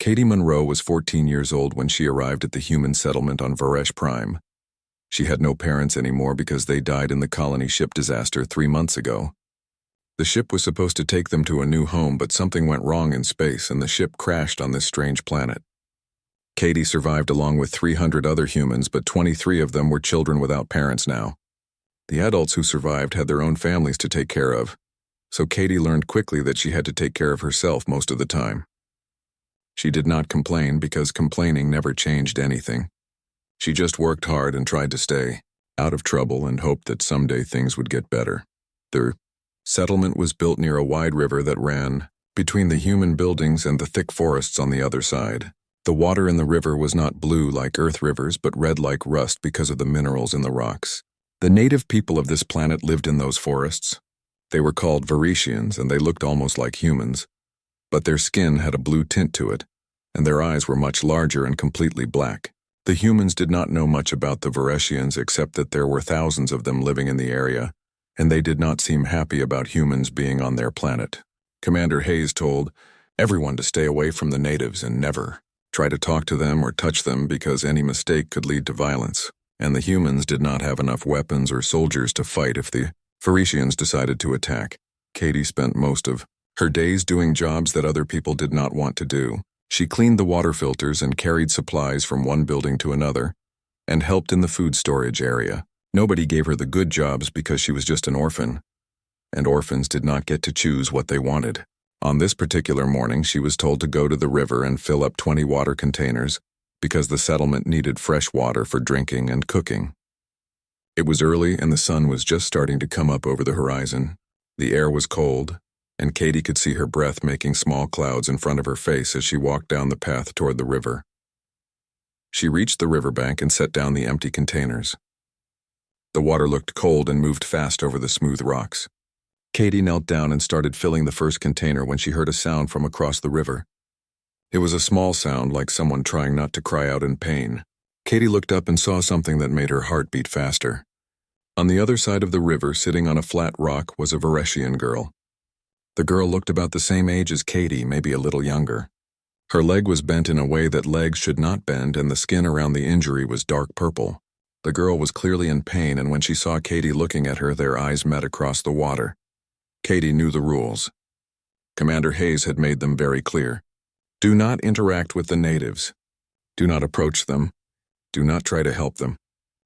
Katie Monroe was 14 years old when she arrived at the human settlement on Varesh Prime. She had no parents anymore because they died in the colony ship disaster 3 months ago. The ship was supposed to take them to a new home, but something went wrong in space and the ship crashed on this strange planet. Katie survived along with 300 other humans, but 23 of them were children without parents now. The adults who survived had their own families to take care of, so Katie learned quickly that she had to take care of herself most of the time. She did not complain because complaining never changed anything. She just worked hard and tried to stay out of trouble and hoped that someday things would get better. The settlement was built near a wide river that ran between the human buildings and the thick forests on the other side. The water in the river was not blue like Earth rivers, but red like rust because of the minerals in the rocks. The native people of this planet lived in those forests. They were called Varishians, and they looked almost like humans, but their skin had a blue tint to it, and their eyes were much larger and completely black. The humans did not know much about the Varishians except that there were thousands of them living in the area, and they did not seem happy about humans being on their planet. Commander Hayes told everyone to stay away from the natives and never try to talk to them or touch them because any mistake could lead to violence, and the humans did not have enough weapons or soldiers to fight if the Varishians decided to attack. Katie spent most of her days doing jobs that other people did not want to do. She cleaned the water filters and carried supplies from one building to another, and helped in the food storage area. Nobody gave her the good jobs because she was just an orphan, and orphans did not get to choose what they wanted. On this particular morning, she was told to go to the river and fill up 20 water containers because the settlement needed fresh water for drinking and cooking. It was early and the sun was just starting to come up over the horizon. The air was cold, and Katie could see her breath making small clouds in front of her face as she walked down the path toward the river. She reached the riverbank and set down the empty containers. The water looked cold and moved fast over the smooth rocks. Katie knelt down and started filling the first container when she heard a sound from across the river. It was a small sound, like someone trying not to cry out in pain. Katie looked up and saw something that made her heart beat faster. On the other side of the river, sitting on a flat rock, was a Vareshian girl. The girl looked about the same age as Katie, maybe a little younger. Her leg was bent in a way that legs should not bend, and the skin around the injury was dark purple. The girl was clearly in pain, and when she saw Katie looking at her, their eyes met across the water. Katie knew the rules. Commander Hayes had made them very clear. Do not interact with the natives. Do not approach them. Do not try to help them.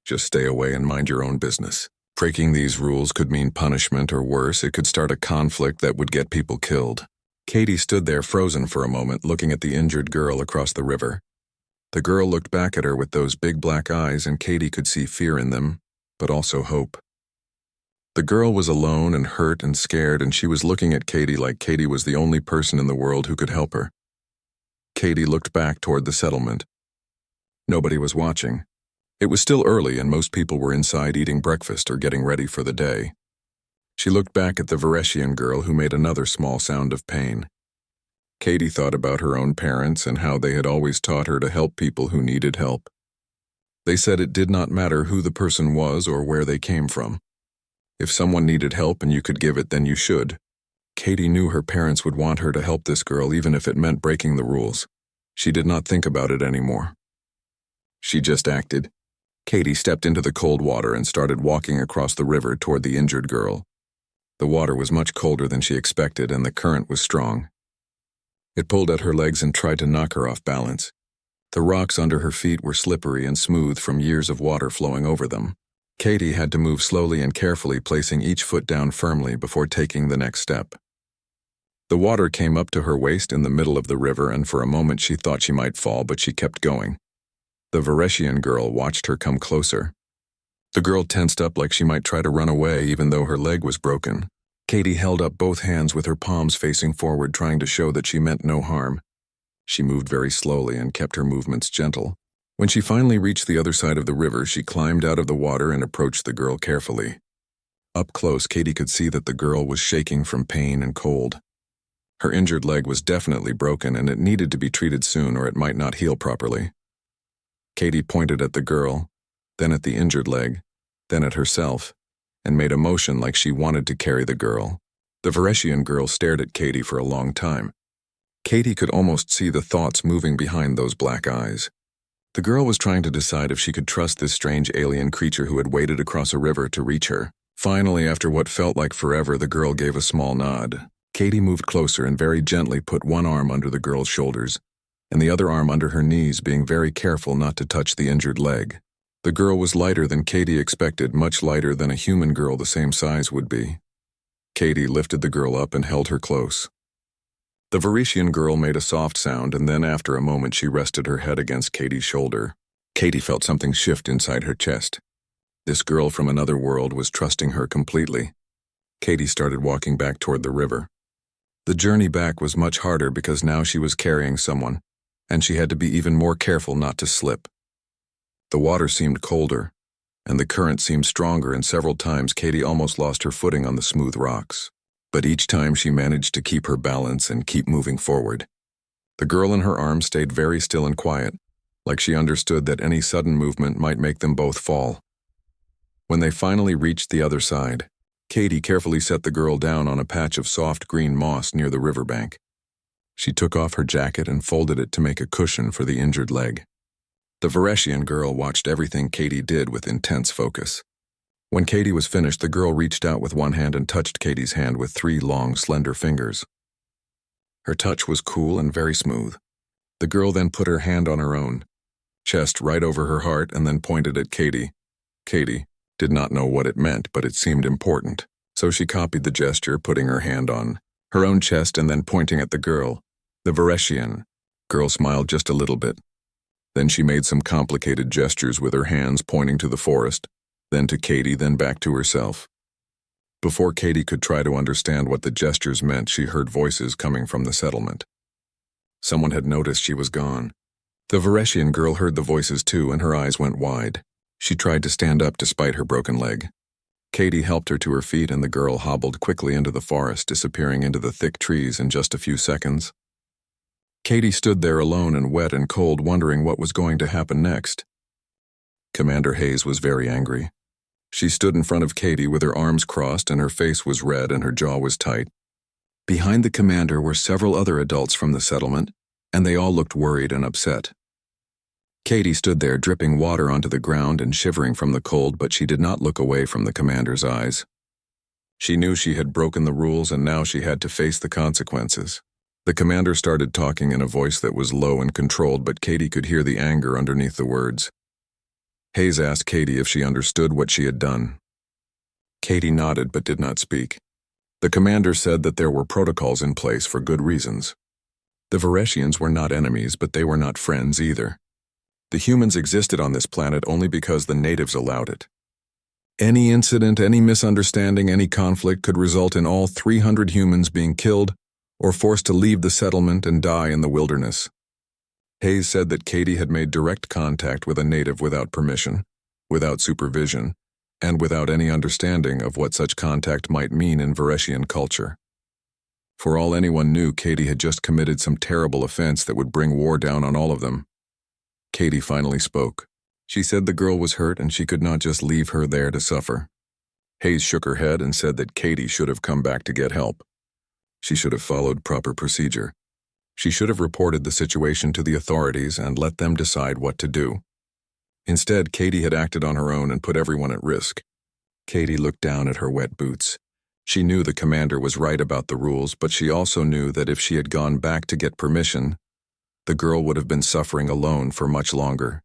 Just stay away and mind your own business. Breaking these rules could mean punishment, or worse, it could start a conflict that would get people killed. Katie stood there frozen for a moment, looking at the injured girl across the river. The girl looked back at her with those big black eyes, and Katie could see fear in them, but also hope. The girl was alone and hurt and scared, and she was looking at Katie like Katie was the only person in the world who could help her. Katie looked back toward the settlement. Nobody was watching. It was still early, and most people were inside eating breakfast or getting ready for the day. She looked back at the Vareshian girl, who made another small sound of pain. Katie thought about her own parents and how they had always taught her to help people who needed help. They said it did not matter who the person was or where they came from. If someone needed help and you could give it, then you should. Katie knew her parents would want her to help this girl even if it meant breaking the rules. She did not think about it anymore. She just acted. Katie stepped into the cold water and started walking across the river toward the injured girl. The water was much colder than she expected, and the current was strong. It pulled at her legs and tried to knock her off balance. The rocks under her feet were slippery and smooth from years of water flowing over them. Katie had to move slowly and carefully, placing each foot down firmly before taking the next step. The water came up to her waist in the middle of the river, and for a moment she thought she might fall, but she kept going. The Vareshian girl watched her come closer. The girl tensed up like she might try to run away even though her leg was broken. Katie held up both hands with her palms facing forward, trying to show that she meant no harm. She moved very slowly and kept her movements gentle. When she finally reached the other side of the river, she climbed out of the water and approached the girl carefully. Up close, Katie could see that the girl was shaking from pain and cold. Her injured leg was definitely broken, and it needed to be treated soon or it might not heal properly. Katie pointed at the girl, then at the injured leg, then at herself, and made a motion like she wanted to carry the girl. The Vareshian girl stared at Katie for a long time. Katie could almost see the thoughts moving behind those black eyes. The girl was trying to decide if she could trust this strange alien creature who had waded across a river to reach her. Finally, after what felt like forever, the girl gave a small nod. Katie moved closer and very gently put one arm under the girl's shoulders, and the other arm under her knees, being very careful not to touch the injured leg. The girl was lighter than Katie expected, much lighter than a human girl the same size would be. Katie lifted the girl up and held her close. The Varetian girl made a soft sound, and then after a moment she rested her head against Katie's shoulder. Katie felt something shift inside her chest. This girl from another world was trusting her completely. Katie started walking back toward the river. The journey back was much harder because now she was carrying someone, and she had to be even more careful not to slip. The water seemed colder, and the current seemed stronger, and several times Katie almost lost her footing on the smooth rocks. But each time she managed to keep her balance and keep moving forward. The girl in her arms stayed very still and quiet, like she understood that any sudden movement might make them both fall. When they finally reached the other side, Katie carefully set the girl down on a patch of soft green moss near the riverbank. She took off her jacket and folded it to make a cushion for the injured leg. The Varetian girl watched everything Katie did with intense focus. When Katie was finished, the girl reached out with one hand and touched Katie's hand with 3 long, slender fingers. Her touch was cool and very smooth. The girl then put her hand on her own chest right over her heart and then pointed at Katie. Katie did not know what it meant, but it seemed important, so she copied the gesture, putting her hand on her own chest and then pointing at the girl. The Varetian girl smiled just a little bit. Then she made some complicated gestures with her hands, pointing to the forest, then to Katie, then back to herself. Before Katie could try to understand what the gestures meant, she heard voices coming from the settlement. Someone had noticed she was gone. The Varetian girl heard the voices too, and her eyes went wide. She tried to stand up despite her broken leg. Katie helped her to her feet, and the girl hobbled quickly into the forest, disappearing into the thick trees in just a few seconds. Katie stood there alone and wet and cold, wondering what was going to happen next. Commander Hayes was very angry. She stood in front of Katie with her arms crossed, and her face was red and her jaw was tight. Behind the commander were several other adults from the settlement, and they all looked worried and upset. Katie stood there dripping water onto the ground and shivering from the cold, but she did not look away from the commander's eyes. She knew she had broken the rules, and now she had to face the consequences. The commander started talking in a voice that was low and controlled, but Katie could hear the anger underneath the words. Hayes asked Katie if she understood what she had done. Katie nodded but did not speak. The commander said that there were protocols in place for good reasons. The Varetians were not enemies, but they were not friends either. The humans existed on this planet only because the natives allowed it. Any incident, any misunderstanding, any conflict could result in all 300 humans being killed or forced to leave the settlement and die in the wilderness. Hayes said that Katie had made direct contact with a native without permission, without supervision, and without any understanding of what such contact might mean in Varetian culture. For all anyone knew, Katie had just committed some terrible offense that would bring war down on all of them. Katie finally spoke. She said the girl was hurt and she could not just leave her there to suffer. Hayes shook her head and said that Katie should have come back to get help. She should have followed proper procedure. She should have reported the situation to the authorities and let them decide what to do. Instead, Katie had acted on her own and put everyone at risk. Katie looked down at her wet boots. She knew the commander was right about the rules, but she also knew that if she had gone back to get permission, the girl would have been suffering alone for much longer.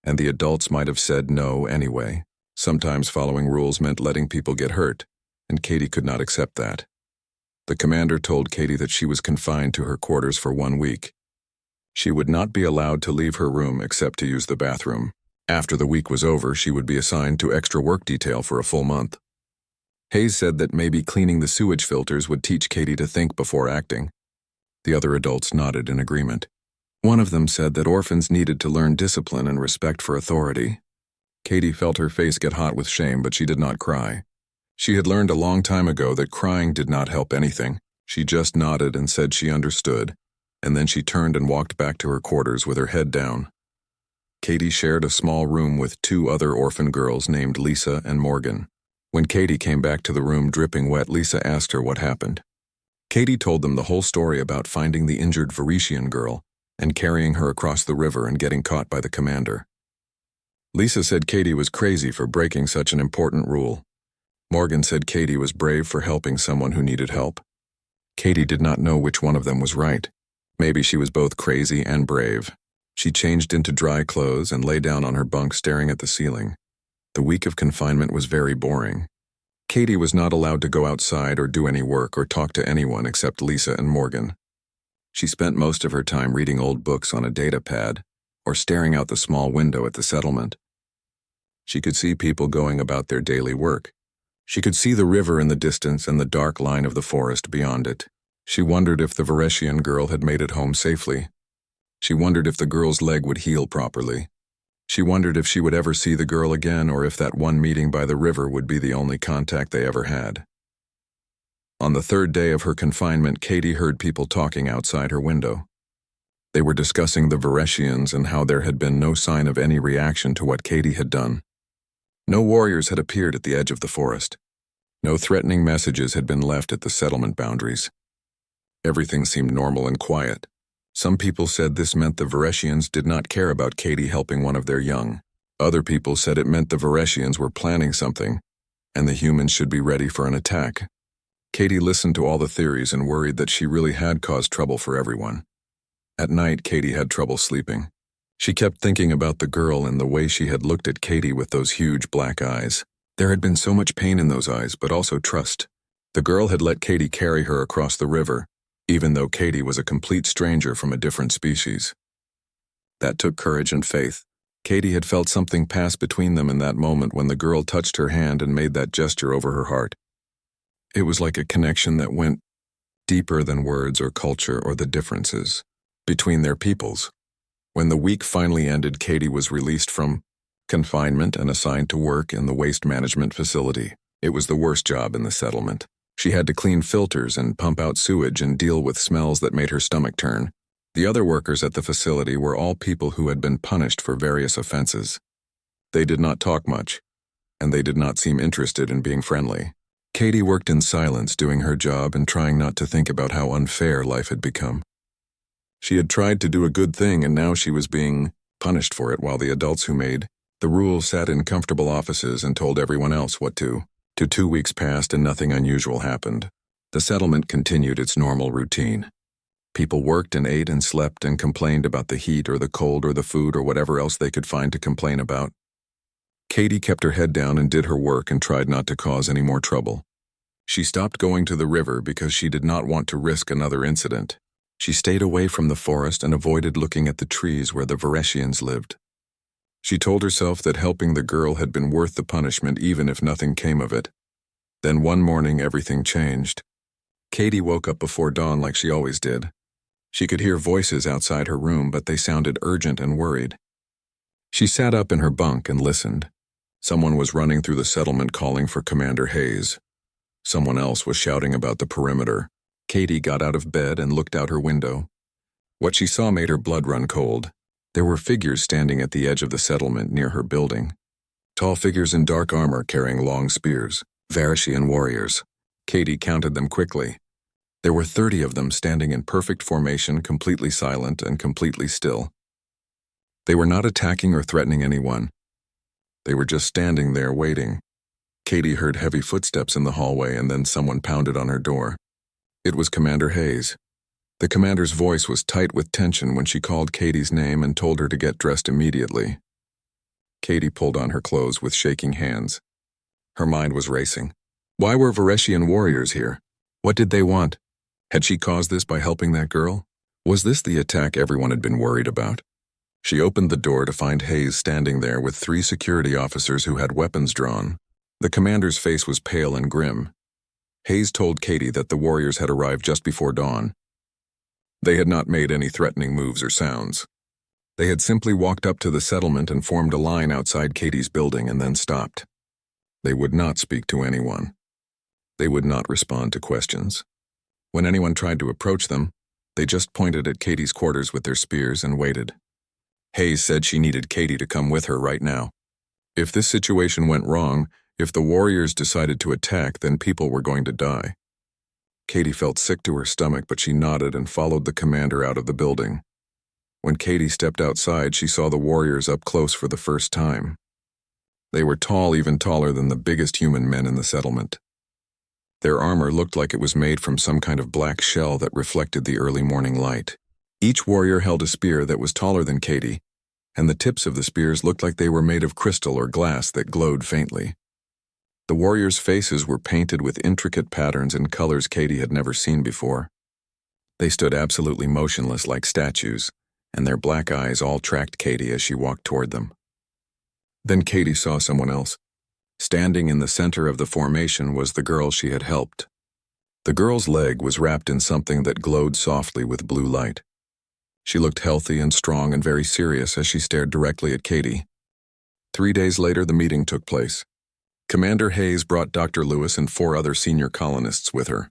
And the adults might have said no anyway. Sometimes following rules meant letting people get hurt, and Katie could not accept that. The commander told Katie that she was confined to her quarters for 1 week. She would not be allowed to leave her room except to use the bathroom. After the week was over, she would be assigned to extra work detail for a full month. Hayes said that maybe cleaning the sewage filters would teach Katie to think before acting. The other adults nodded in agreement. One of them said that orphans needed to learn discipline and respect for authority. Katie felt her face get hot with shame, but she did not cry. She had learned a long time ago that crying did not help anything. She just nodded and said she understood, and then she turned and walked back to her quarters with her head down. Katie shared a small room with 2 other orphan girls named Lisa and Morgan. When Katie came back to the room dripping wet, Lisa asked her what happened. Katie told them the whole story about finding the injured Varetian girl and carrying her across the river and getting caught by the commander. Lisa said Katie was crazy for breaking such an important rule. Morgan said Katie was brave for helping someone who needed help. Katie did not know which one of them was right. Maybe she was both crazy and brave. She changed into dry clothes and lay down on her bunk staring at the ceiling. The week of confinement was very boring. Katie was not allowed to go outside or do any work or talk to anyone except Lisa and Morgan. She spent most of her time reading old books on a data pad or staring out the small window at the settlement. She could see people going about their daily work. She could see the river in the distance and the dark line of the forest beyond it. She wondered if the Varetian girl had made it home safely. She wondered if the girl's leg would heal properly. She wondered if she would ever see the girl again or if that one meeting by the river would be the only contact they ever had. On the third day of her confinement, Katie heard people talking outside her window. They were discussing the Varetians and how there had been no sign of any reaction to what Katie had done. No warriors had appeared at the edge of the forest. No threatening messages had been left at the settlement boundaries. Everything seemed normal and quiet. Some people said this meant the Varetians did not care about Katie helping one of their young. Other people said it meant the Varetians were planning something, and the humans should be ready for an attack. Katie listened to all the theories and worried that she really had caused trouble for everyone. At night, Katie had trouble sleeping. She kept thinking about the girl and the way she had looked at Katie with those huge black eyes. There had been so much pain in those eyes, but also trust. The girl had let Katie carry her across the river, even though Katie was a complete stranger from a different species. That took courage and faith. Katie had felt something pass between them in that moment when the girl touched her hand and made that gesture over her heart. It was like a connection that went deeper than words or culture or the differences between their peoples. When the week finally ended, Katie was released from confinement and assigned to work in the waste management facility. It was the worst job in the settlement. She had to clean filters and pump out sewage and deal with smells that made her stomach turn. The other workers at the facility were all people who had been punished for various offenses. They did not talk much, and they did not seem interested in being friendly. Katie worked in silence, doing her job and trying not to think about how unfair life had become. She had tried to do a good thing, and now she was being punished for it, while the adults who made the rules sat in comfortable offices and told everyone else what to. 2 weeks passed and nothing unusual happened. The settlement continued its normal routine. People worked and ate and slept and complained about the heat or the cold or the food or whatever else they could find to complain about. Katie kept her head down and did her work and tried not to cause any more trouble. She stopped going to the river because she did not want to risk another incident. She stayed away from the forest and avoided looking at the trees where the Varetians lived. She told herself that helping the girl had been worth the punishment even if nothing came of it. Then one morning everything changed. Katie woke up before dawn like she always did. She could hear voices outside her room, but they sounded urgent and worried. She sat up in her bunk and listened. Someone was running through the settlement calling for Commander Hayes. Someone else was shouting about the perimeter. Katie got out of bed and looked out her window. What she saw made her blood run cold. There were figures standing at the edge of the settlement near her building. Tall figures in dark armor carrying long spears. Varetian warriors. Katie counted them quickly. There were 30 of them standing in perfect formation, completely silent and completely still. They were not attacking or threatening anyone. They were just standing there waiting. Katie heard heavy footsteps in the hallway and then someone pounded on her door. It was Commander Hayes. The commander's voice was tight with tension when she called Katie's name and told her to get dressed immediately. Katie pulled on her clothes with shaking hands. Her mind was racing. Why were Varetian warriors here? What did they want? Had she caused this by helping that girl? Was this the attack everyone had been worried about? She opened the door to find Hayes standing there with 3 security officers who had weapons drawn. The commander's face was pale and grim. Hayes told Katie that the warriors had arrived just before dawn. They had not made any threatening moves or sounds. They had simply walked up to the settlement and formed a line outside Katie's building and then stopped. They would not speak to anyone. They would not respond to questions. When anyone tried to approach them, they just pointed at Katie's quarters with their spears and waited. Hayes said she needed Katie to come with her right now. If this situation went wrong, if the warriors decided to attack, then people were going to die. Katie felt sick to her stomach, but she nodded and followed the commander out of the building. When Katie stepped outside, she saw the warriors up close for the first time. They were tall, even taller than the biggest human men in the settlement. Their armor looked like it was made from some kind of black shell that reflected the early morning light. Each warrior held a spear that was taller than Katie, and the tips of the spears looked like they were made of crystal or glass that glowed faintly. The warriors' faces were painted with intricate patterns and colors Katie had never seen before. They stood absolutely motionless like statues, and their black eyes all tracked Katie as she walked toward them. Then Katie saw someone else. Standing in the center of the formation was the girl she had helped. The girl's leg was wrapped in something that glowed softly with blue light. She looked healthy and strong and very serious as she stared directly at Katie. 3 days later, the meeting took place. Commander Hayes brought Dr. Lewis and 4 other senior colonists with her.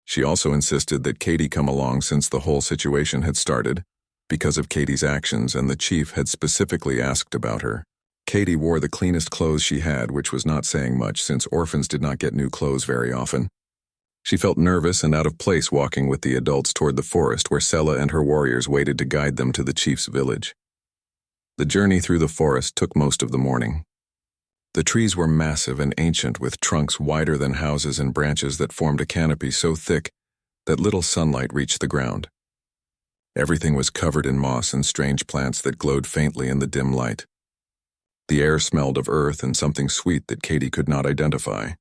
She also insisted that Katie come along since the whole situation had started, because of Katie's actions, and the chief had specifically asked about her. Katie wore the cleanest clothes she had, which was not saying much since orphans did not get new clothes very often. She felt nervous and out of place walking with the adults toward the forest where Sela and her warriors waited to guide them to the chief's village. The journey through the forest took most of the morning. The trees were massive and ancient, with trunks wider than houses and branches that formed a canopy so thick that little sunlight reached the ground. Everything was covered in moss and strange plants that glowed faintly in the dim light. The air smelled of earth and something sweet that Katie could not identify.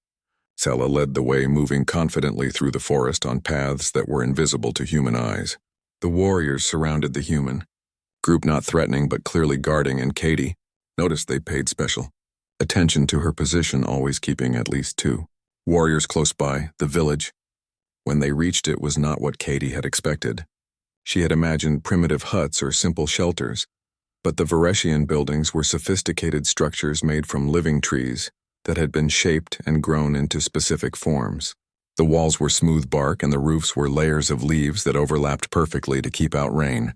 Sela led the way, moving confidently through the forest on paths that were invisible to human eyes. The warriors surrounded the human, group not threatening but clearly guarding, and Katie noticed they paid special attention to her position, always keeping at least 2 warriors close by, the village. When they reached it was not what Katie had expected. She had imagined primitive huts or simple shelters, but the Vareshian buildings were sophisticated structures made from living trees that had been shaped and grown into specific forms. The walls were smooth bark and the roofs were layers of leaves that overlapped perfectly to keep out rain.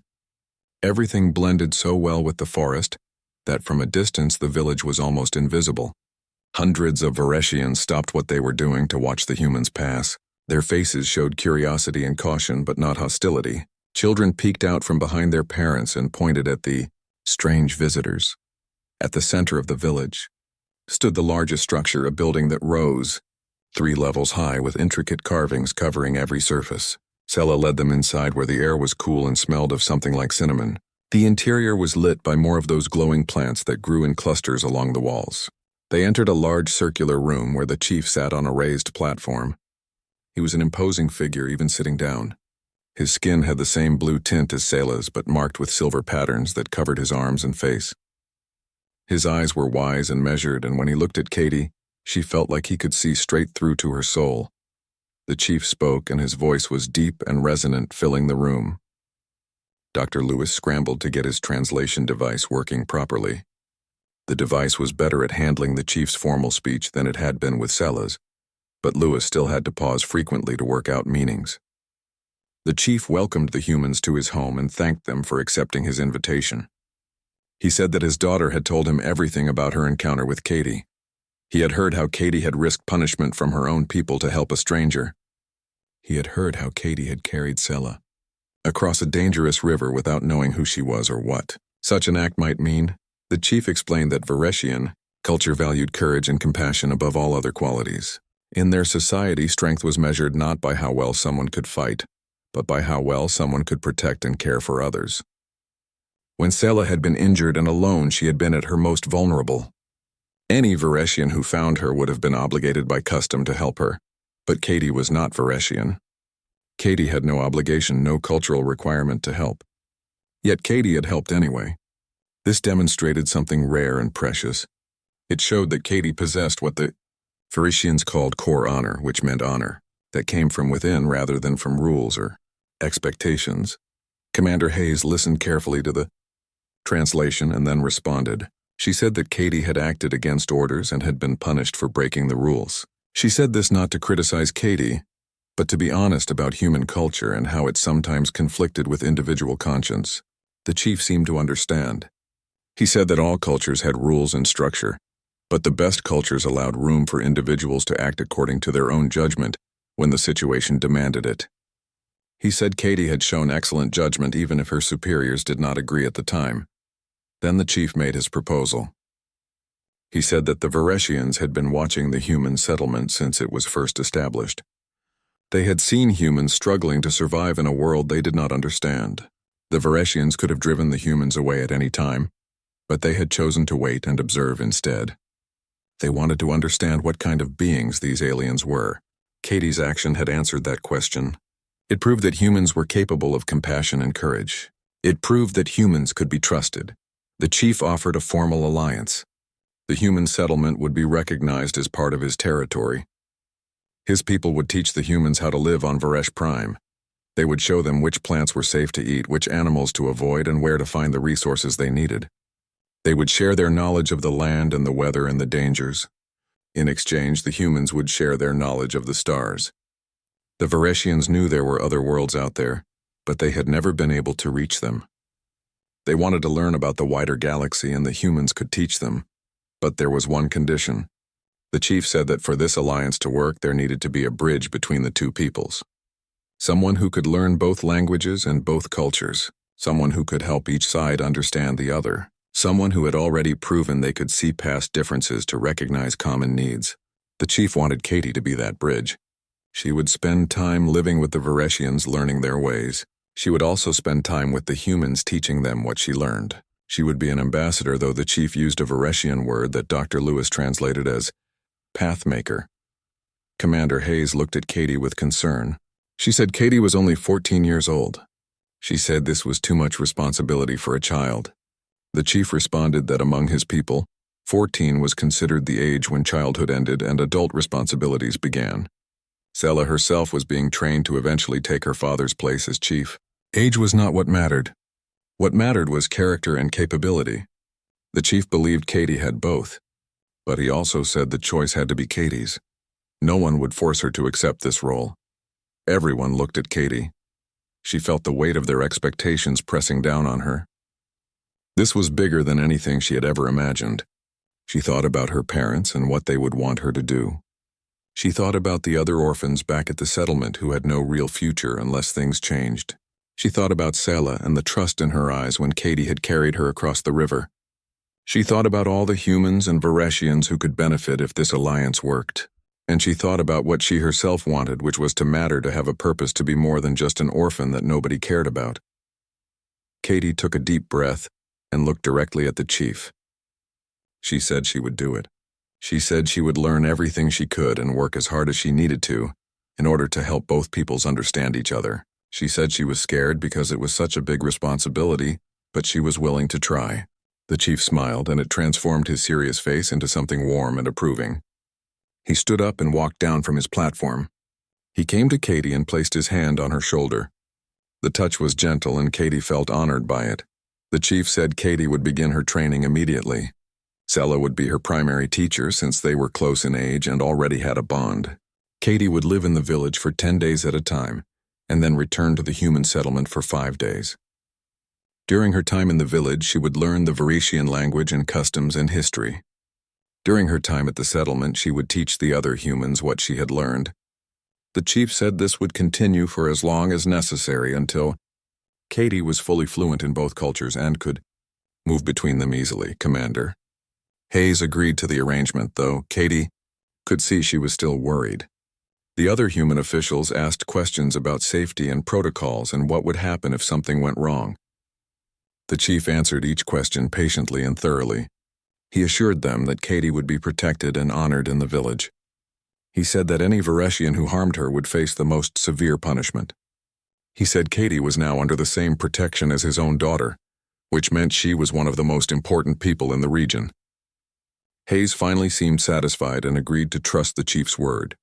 Everything blended so well with the forest that from a distance the village was almost invisible. Hundreds of Vareshians stopped what they were doing to watch the humans pass. Their faces showed curiosity and caution, but not hostility. Children peeked out from behind their parents and pointed at the strange visitors. At the center of the village stood the largest structure, a building that rose 3 levels high with intricate carvings covering every surface. Sela led them inside where the air was cool and smelled of something like cinnamon. The interior was lit by more of those glowing plants that grew in clusters along the walls. They entered a large circular room where the chief sat on a raised platform. He was an imposing figure, even sitting down. His skin had the same blue tint as Sela's, but marked with silver patterns that covered his arms and face. His eyes were wise and measured, and when he looked at Katie, she felt like he could see straight through to her soul. The chief spoke, and his voice was deep and resonant, filling the room. Dr. Lewis scrambled to get his translation device working properly. The device was better at handling the chief's formal speech than it had been with Sela's, but Lewis still had to pause frequently to work out meanings. The chief welcomed the humans to his home and thanked them for accepting his invitation. He said that his daughter had told him everything about her encounter with Katie. He had heard how Katie had risked punishment from her own people to help a stranger. He had heard how Katie had carried Sela across a dangerous river without knowing who she was or what such an act might mean. The chief explained that Vareshian culture valued courage and compassion above all other qualities. In their society, strength was measured not by how well someone could fight, but by how well someone could protect and care for others. When Sela had been injured and alone, she had been at her most vulnerable. Any Vareshian who found her would have been obligated by custom to help her, but Katie was not Vareshian. Katie had no obligation, no cultural requirement to help. Yet Katie had helped anyway. This demonstrated something rare and precious. It showed that Katie possessed what the Vareshians called core honor, which meant honor that came from within rather than from rules or expectations. Commander Hayes listened carefully to the translation and then responded. She said that Katie had acted against orders and had been punished for breaking the rules. She said this not to criticize Katie, but to be honest about human culture and how it sometimes conflicted with individual conscience. The chief seemed to understand. He said that all cultures had rules and structure, but the best cultures allowed room for individuals to act according to their own judgment when the situation demanded it. He said Katie had shown excellent judgment even if her superiors did not agree at the time. Then the chief made his proposal. He said that the Vareshians had been watching the human settlement since it was first established. They had seen humans struggling to survive in a world they did not understand. The Vareshians could have driven the humans away at any time, but they had chosen to wait and observe instead. They wanted to understand what kind of beings these aliens were. Katie's action had answered that question. It proved that humans were capable of compassion and courage. It proved that humans could be trusted. The chief offered a formal alliance. The human settlement would be recognized as part of his territory. His people would teach the humans how to live on Varesh Prime. They would show them which plants were safe to eat, which animals to avoid, and where to find the resources they needed. They would share their knowledge of the land and the weather and the dangers. In exchange, the humans would share their knowledge of the stars. The Vareshians knew there were other worlds out there, but they had never been able to reach them. They wanted to learn about the wider galaxy, and the humans could teach them. But there was one condition. The chief said that for this alliance to work, there needed to be a bridge between the two peoples. Someone who could learn both languages and both cultures. Someone who could help each side understand the other. Someone who had already proven they could see past differences to recognize common needs. The chief wanted Katie to be that bridge. She would spend time living with the Vareshians, learning their ways. She would also spend time with the humans, teaching them what she learned. She would be an ambassador, though the chief used a Vareshian word that Dr. Lewis translated as pathmaker. Commander Hayes looked at Katie with concern. She said Katie was only 14 years old. She said this was too much responsibility for a child. The chief responded that among his people, 14 was considered the age when childhood ended and adult responsibilities began. Sela herself was being trained to eventually take her father's place as chief. Age was not what mattered. What mattered was character and capability. The chief believed Katie had both, but he also said the choice had to be Katie's. No one would force her to accept this role. Everyone looked at Katie. She felt the weight of their expectations pressing down on her. This was bigger than anything she had ever imagined. She thought about her parents and what they would want her to do. She thought about the other orphans back at the settlement who had no real future unless things changed. She thought about Sela and the trust in her eyes when Katie had carried her across the river. She thought about all the humans and Vareshians who could benefit if this alliance worked. And she thought about what she herself wanted, which was to matter, to have a purpose, to be more than just an orphan that nobody cared about. Katie took a deep breath and looked directly at the chief. She said she would do it. She said she would learn everything she could and work as hard as she needed to in order to help both peoples understand each other. She said she was scared because it was such a big responsibility, but she was willing to try. The chief smiled, and it transformed his serious face into something warm and approving. He stood up and walked down from his platform. He came to Katie and placed his hand on her shoulder. The touch was gentle, and Katie felt honored by it. The chief said Katie would begin her training immediately. Sela would be her primary teacher since they were close in age and already had a bond. Katie would live in the village for 10 days at a time, and then return to the human settlement for 5 days. During her time in the village, she would learn the Vareshian language and customs and history. During her time at the settlement, she would teach the other humans what she had learned. The chief said this would continue for as long as necessary until Katie was fully fluent in both cultures and could move between them easily, Commander. Hayes agreed to the arrangement, though Katie could see she was still worried. The other human officials asked questions about safety and protocols and what would happen if something went wrong. The chief answered each question patiently and thoroughly. He assured them that Katie would be protected and honored in the village. He said that any Vareshian who harmed her would face the most severe punishment. He said Katie was now under the same protection as his own daughter, which meant she was one of the most important people in the region. Hayes finally seemed satisfied and agreed to trust the chief's word.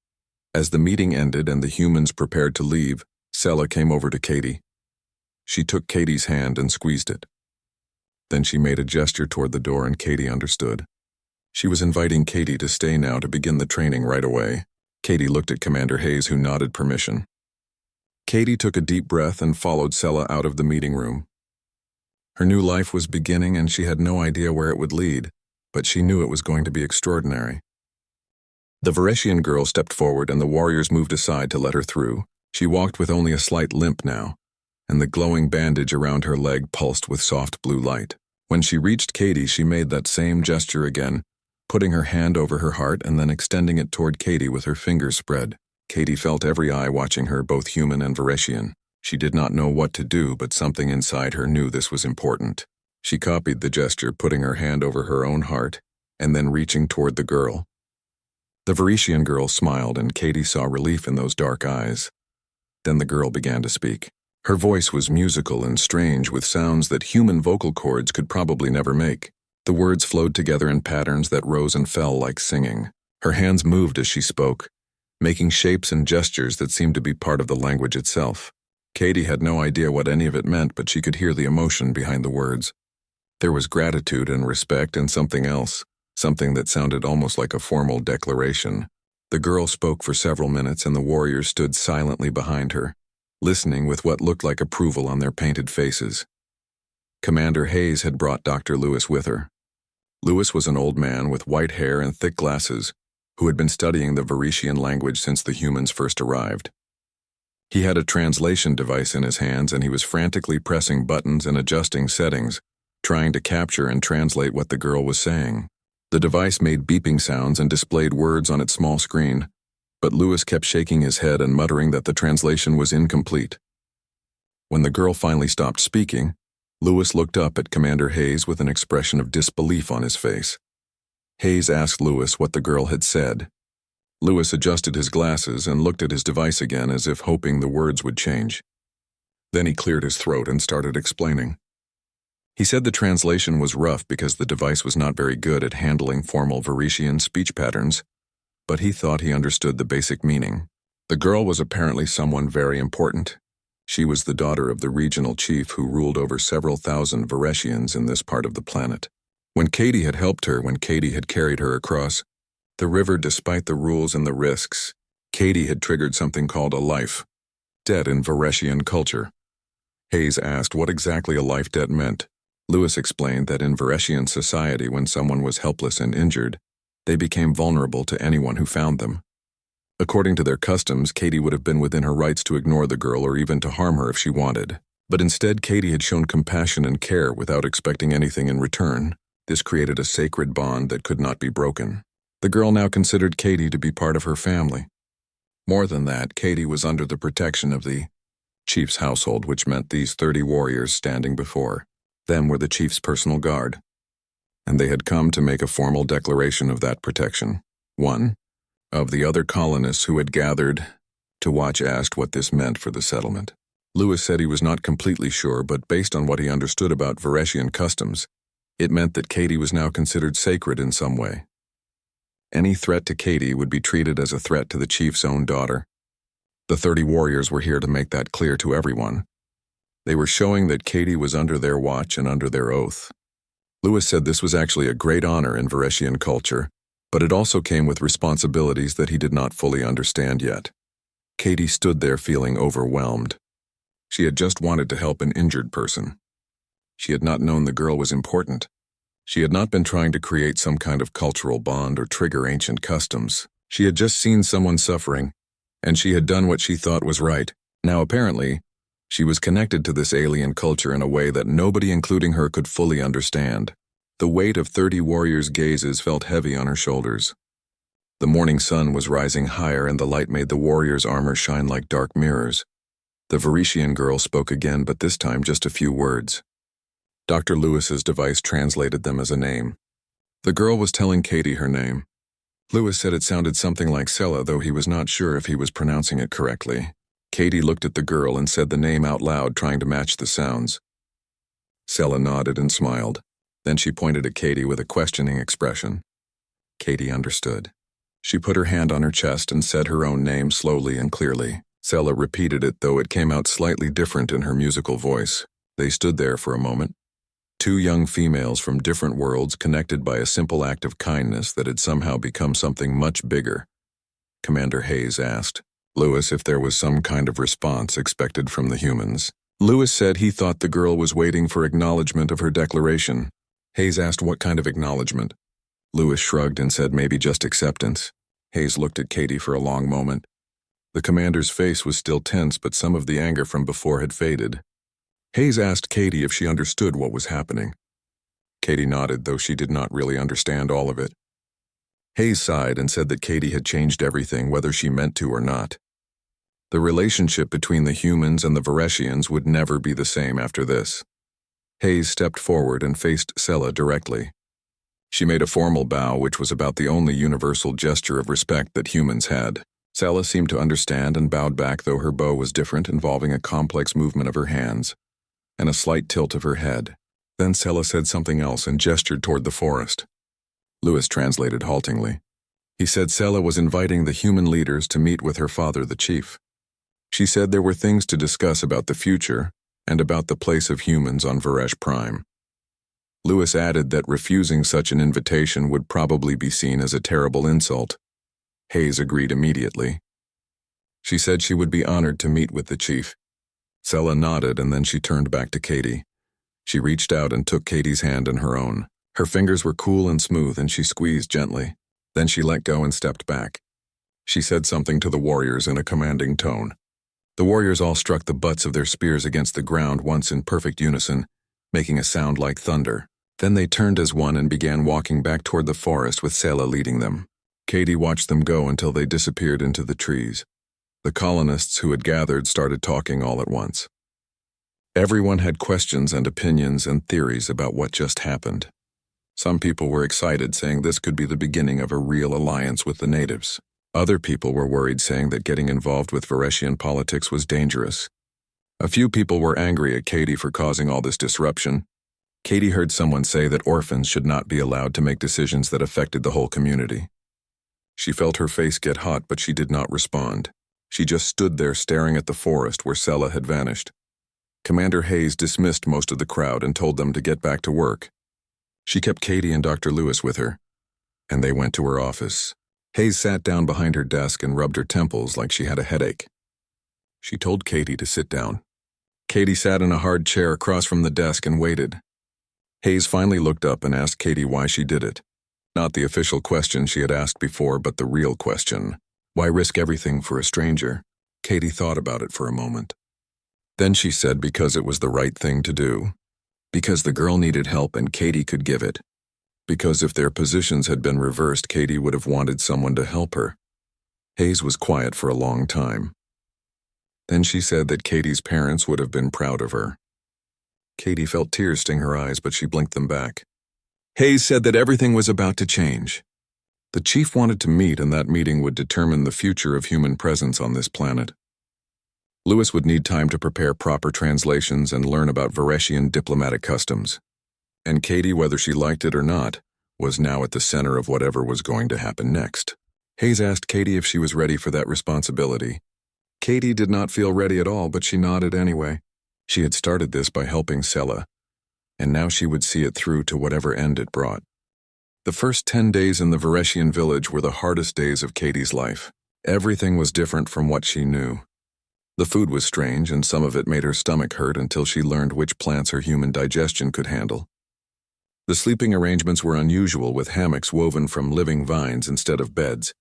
As the meeting ended and the humans prepared to leave, Sela came over to Katie. She took Katie's hand and squeezed it. Then she made a gesture toward the door, and Katie understood. She was inviting Katie to stay now to begin the training right away. Katie looked at Commander Hayes, who nodded permission. Katie took a deep breath and followed Sela out of the meeting room. Her new life was beginning, and she had no idea where it would lead, but she knew it was going to be extraordinary. The Vareshian girl stepped forward and the warriors moved aside to let her through. She walked with only a slight limp now, and the glowing bandage around her leg pulsed with soft blue light. When she reached Katie, she made that same gesture again, putting her hand over her heart and then extending it toward Katie with her fingers spread. Katie felt every eye watching her, both human and Vareshian. She did not know what to do, but something inside her knew this was important. She copied the gesture, putting her hand over her own heart, and then reaching toward the girl. The Vareshian girl smiled, and Katie saw relief in those dark eyes. Then the girl began to speak. Her voice was musical and strange, with sounds that human vocal cords could probably never make. The words flowed together in patterns that rose and fell like singing. Her hands moved as she spoke, making shapes and gestures that seemed to be part of the language itself. Katie had no idea what any of it meant, but she could hear the emotion behind the words. There was gratitude and respect and something else, something that sounded almost like a formal declaration. The girl spoke for several minutes, and the warriors stood silently behind her, listening with what looked like approval on their painted faces. Commander Hayes had brought Dr. Lewis with her. Lewis was an old man with white hair and thick glasses, who had been studying the Vareshian language since the humans first arrived. He had a translation device in his hands, and he was frantically pressing buttons and adjusting settings, trying to capture and translate what the girl was saying. The device made beeping sounds and displayed words on its small screen, but Lewis kept shaking his head and muttering that the translation was incomplete. When the girl finally stopped speaking, Lewis looked up at Commander Hayes with an expression of disbelief on his face. Hayes asked Lewis what the girl had said. Lewis adjusted his glasses and looked at his device again, as if hoping the words would change. Then he cleared his throat and started explaining. He said the translation was rough because the device was not very good at handling formal Vareshian speech patterns, but he thought he understood the basic meaning. The girl was apparently someone very important. She was the daughter of the regional chief who ruled over several thousand Vareshians in this part of the planet. When Katie had helped her, when Katie had carried her across the river despite the rules and the risks, Katie had triggered something called a life debt in Vareshian culture. Hayes asked what exactly a life debt meant. Lewis explained that in Vareshian society, when someone was helpless and injured, they became vulnerable to anyone who found them. According to their customs, Katie would have been within her rights to ignore the girl or even to harm her if she wanted. But instead, Katie had shown compassion and care without expecting anything in return. This created a sacred bond that could not be broken. The girl now considered Katie to be part of her family. More than that, Katie was under the protection of the chief's household, which meant these 30 warriors standing before them were the chief's personal guard. And they had come to make a formal declaration of that protection. One of the other colonists who had gathered to watch asked what this meant for the settlement. Lewis said he was not completely sure, but based on what he understood about Vareshian customs, it meant that Katie was now considered sacred in some way. Any threat to Katie would be treated as a threat to the chief's own daughter. The 30 warriors were here to make that clear to everyone. They were showing that Katie was under their watch and under their oath. Lewis said this was actually a great honor in Vareshian culture, but it also came with responsibilities that he did not fully understand yet. Katie stood there feeling overwhelmed. She had just wanted to help an injured person. She had not known the girl was important. She had not been trying to create some kind of cultural bond or trigger ancient customs. She had just seen someone suffering, and she had done what she thought was right. Now apparently, she was connected to this alien culture in a way that nobody, including her, could fully understand. The weight of 30 warriors' gazes felt heavy on her shoulders. The morning sun was rising higher, and the light made the warriors' armor shine like dark mirrors. The Vareshian girl spoke again, but this time just a few words. Dr. Lewis's device translated them as a name. The girl was telling Katie her name. Lewis said it sounded something like Sela, though he was not sure if he was pronouncing it correctly. Katie looked at the girl and said the name out loud, trying to match the sounds. Sela nodded and smiled. Then she pointed at Katie with a questioning expression. Katie understood. She put her hand on her chest and said her own name slowly and clearly. Sela repeated it, though it came out slightly different in her musical voice. They stood there for a moment. Two young females from different worlds, connected by a simple act of kindness that had somehow become something much bigger. Commander Hayes asked Lewis if there was some kind of response expected from the humans. Lewis said he thought the girl was waiting for acknowledgement of her declaration. Hayes asked what kind of acknowledgement. Lewis shrugged and said maybe just acceptance. Hayes looked at Katie for a long moment. The commander's face was still tense, but some of the anger from before had faded. Hayes asked Katie if she understood what was happening. Katie nodded, though she did not really understand all of it. Hayes sighed and said that Katie had changed everything, whether she meant to or not. The relationship between the humans and the Vareshians would never be the same after this. Hayes stepped forward and faced Sela directly. She made a formal bow, which was about the only universal gesture of respect that humans had. Sela seemed to understand and bowed back, though her bow was different, involving a complex movement of her hands and a slight tilt of her head. Then Sela said something else and gestured toward the forest. Lewis translated haltingly. He said Sela was inviting the human leaders to meet with her father, the chief. She said there were things to discuss about the future and about the place of humans on Varesh Prime. Lewis added that refusing such an invitation would probably be seen as a terrible insult. Hayes agreed immediately. She said she would be honored to meet with the chief. Sela nodded, and then she turned back to Katie. She reached out and took Katie's hand in her own. Her fingers were cool and smooth, and she squeezed gently. Then she let go and stepped back. She said something to the warriors in a commanding tone. The warriors all struck the butts of their spears against the ground once in perfect unison, making a sound like thunder. Then they turned as one and began walking back toward the forest, with Sela leading them. Katie watched them go until they disappeared into the trees. The colonists who had gathered started talking all at once. Everyone had questions and opinions and theories about what just happened. Some people were excited, saying this could be the beginning of a real alliance with the natives. Other people were worried, saying that getting involved with Vareshian politics was dangerous. A few people were angry at Katie for causing all this disruption. Katie heard someone say that orphans should not be allowed to make decisions that affected the whole community. She felt her face get hot, but she did not respond. She just stood there staring at the forest where Sela had vanished. Commander Hayes dismissed most of the crowd and told them to get back to work. She kept Katie and Dr. Lewis with her, and they went to her office. Hayes sat down behind her desk and rubbed her temples like she had a headache. She told Katie to sit down. Katie sat in a hard chair across from the desk and waited. Hayes finally looked up and asked Katie why she did it. Not the official question she had asked before, but the real question. Why risk everything for a stranger? Katie thought about it for a moment. Then she said because it was the right thing to do. Because the girl needed help and Katie could give it. Because if their positions had been reversed, Katie would have wanted someone to help her. Hayes was quiet for a long time. Then she said that Katie's parents would have been proud of her. Katie felt tears sting her eyes, but she blinked them back. Hayes said that everything was about to change. The chief wanted to meet, and that meeting would determine the future of human presence on this planet. Lewis would need time to prepare proper translations and learn about Vareshian diplomatic customs. And Katie, whether she liked it or not, was now at the center of whatever was going to happen next. Hayes asked Katie if she was ready for that responsibility. Katie did not feel ready at all, but she nodded anyway. She had started this by helping Sela, and now she would see it through to whatever end it brought. The first 10 days in the Vareshian village were the hardest days of Katie's life. Everything was different from what she knew. The food was strange, and some of it made her stomach hurt until she learned which plants her human digestion could handle. The sleeping arrangements were unusual, with hammocks woven from living vines instead of beds.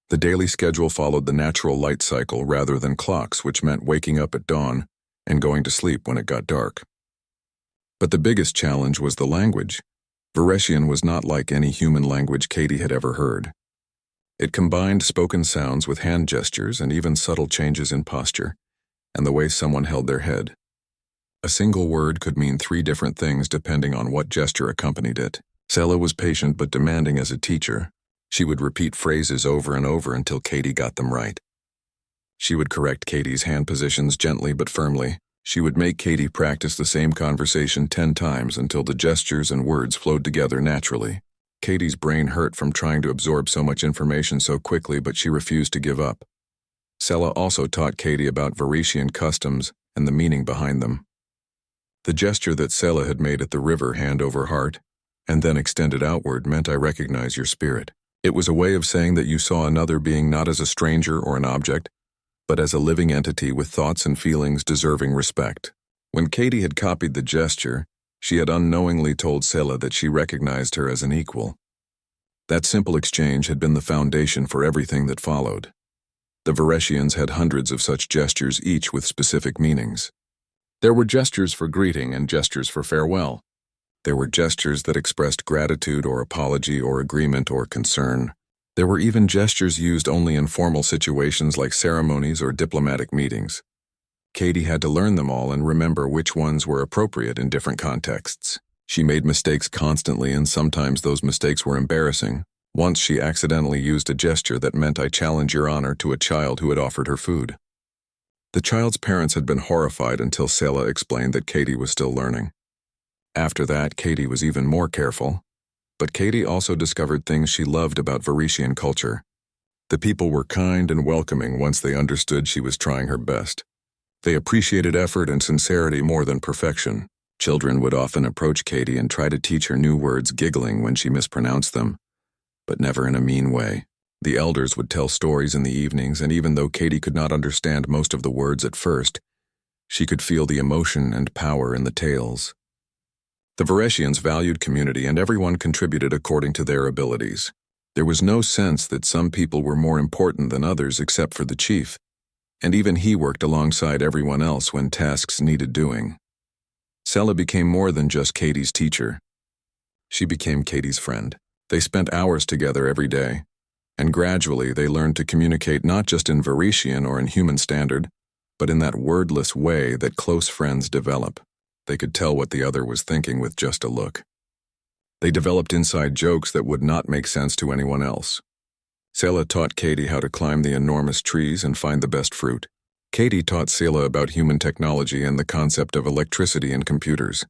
The daily schedule followed the natural light cycle rather than clocks, which meant waking up at dawn and going to sleep when it got dark. But the biggest challenge was the language. Vareshian was not like any human language Katie had ever heard. It combined spoken sounds with hand gestures and even subtle changes in posture and the way someone held their head. A single word could mean 3 different things depending on what gesture accompanied it. Sela was patient but demanding as a teacher. She would repeat phrases over and over until Katie got them right. She would correct Katie's hand positions gently but firmly. She would make Katie practice the same conversation 10 times until the gestures and words flowed together naturally. Katie's brain hurt from trying to absorb so much information so quickly, but she refused to give up. Sela also taught Katie about Vareshian customs and the meaning behind them. The gesture that Sela had made at the river, hand over heart, and then extended outward, meant "I recognize your spirit." It was a way of saying that you saw another being not as a stranger or an object, but as a living entity with thoughts and feelings deserving respect. When Katie had copied the gesture, she had unknowingly told Sela that she recognized her as an equal. That simple exchange had been the foundation for everything that followed. The Vareshians had hundreds of such gestures, each with specific meanings. There were gestures for greeting and gestures for farewell. There were gestures that expressed gratitude or apology or agreement or concern. There were even gestures used only in formal situations like ceremonies or diplomatic meetings. Katie had to learn them all and remember which ones were appropriate in different contexts. She made mistakes constantly, and sometimes those mistakes were embarrassing. Once she accidentally used a gesture that meant "I challenge your honor" to a child who had offered her food. The child's parents had been horrified until Selah explained that Katie was still learning. After that, Katie was even more careful. But Katie also discovered things she loved about Vareshian culture. The people were kind and welcoming once they understood she was trying her best. They appreciated effort and sincerity more than perfection. Children would often approach Katie and try to teach her new words, giggling when she mispronounced them, but never in a mean way. The elders would tell stories in the evenings, and even though Katie could not understand most of the words at first, she could feel the emotion and power in the tales. The Vareshians valued community, and everyone contributed according to their abilities. There was no sense that some people were more important than others except for the chief, and even he worked alongside everyone else when tasks needed doing. Selah became more than just Katie's teacher. She became Katie's friend. They spent hours together every day, and gradually they learned to communicate not just in Vareshian or in human standard, but in that wordless way that close friends develop. They could tell what the other was thinking with just a look. They developed inside jokes that would not make sense to anyone else. Selah taught Katie how to climb the enormous trees and find the best fruit. Katie taught Selah about human technology and the concept of electricity and computers.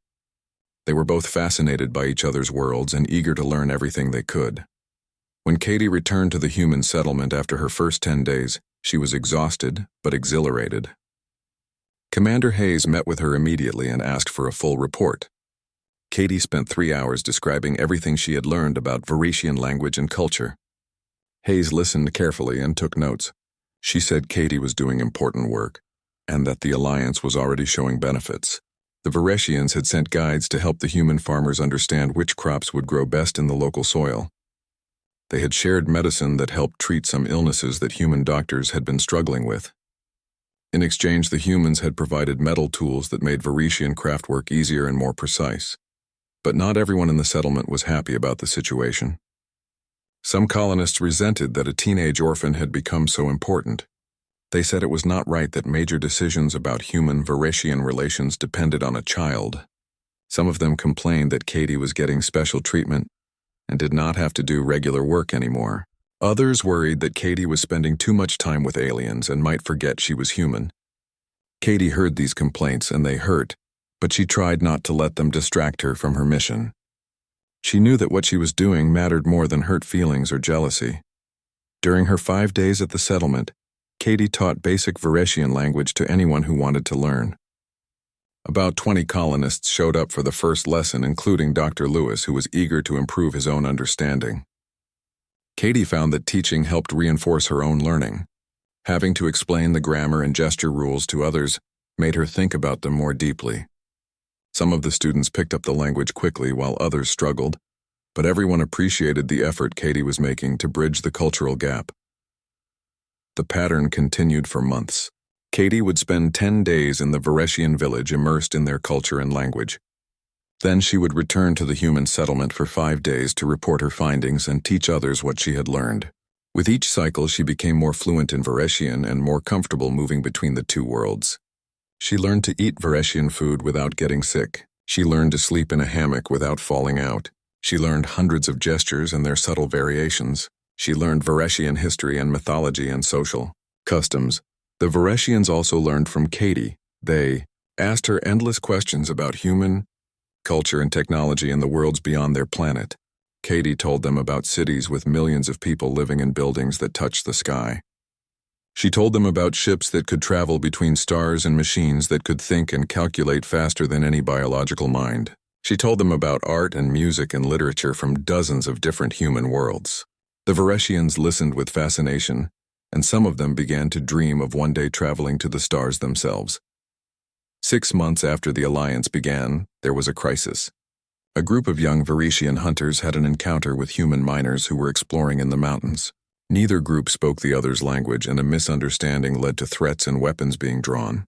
They were both fascinated by each other's worlds and eager to learn everything they could. When Katie returned to the human settlement after her first 10 days, she was exhausted but exhilarated. Commander Hayes met with her immediately and asked for a full report. Katie spent 3 hours describing everything she had learned about Vareshian language and culture. Hayes listened carefully and took notes. She said Katie was doing important work, and that the alliance was already showing benefits. The Vareshians had sent guides to help the human farmers understand which crops would grow best in the local soil. They had shared medicine that helped treat some illnesses that human doctors had been struggling with. In exchange, the humans had provided metal tools that made Vareshian craftwork easier and more precise. But not everyone in the settlement was happy about the situation. Some colonists resented that a teenage orphan had become so important. They said it was not right that major decisions about human-Vareshian relations depended on a child. Some of them complained that Katie was getting special treatment and did not have to do regular work anymore. Others worried that Katie was spending too much time with aliens and might forget she was human. Katie heard these complaints and they hurt, but she tried not to let them distract her from her mission. She knew that what she was doing mattered more than hurt feelings or jealousy. During her 5 days at the settlement, Katie taught basic Vareshian language to anyone who wanted to learn. About 20 colonists showed up for the first lesson, including Dr. Lewis, who was eager to improve his own understanding. Katie found that teaching helped reinforce her own learning. Having to explain the grammar and gesture rules to others made her think about them more deeply. Some of the students picked up the language quickly while others struggled, but everyone appreciated the effort Katie was making to bridge the cultural gap. The pattern continued for months. Katie would spend 10 days in the Vareshian village immersed in their culture and language. Then she would return to the human settlement for 5 days to report her findings and teach others what she had learned. With each cycle, she became more fluent in Vareshian and more comfortable moving between the two worlds. She learned to eat Vareshian food without getting sick. She learned to sleep in a hammock without falling out. She learned hundreds of gestures and their subtle variations. She learned Vareshian history and mythology and social customs. The Vareshians also learned from Katie. They asked her endless questions about human culture and technology in the worlds beyond their planet. Katie told them about cities with millions of people living in buildings that touched the sky. She told them about ships that could travel between stars and machines that could think and calculate faster than any biological mind. She told them about art and music and literature from dozens of different human worlds. The Vareshians listened with fascination, and some of them began to dream of one day traveling to the stars themselves. 6 months after the alliance began, there was a crisis. A group of young Varetian hunters had an encounter with human miners who were exploring in the mountains. Neither group spoke the other's language, and a misunderstanding led to threats and weapons being drawn.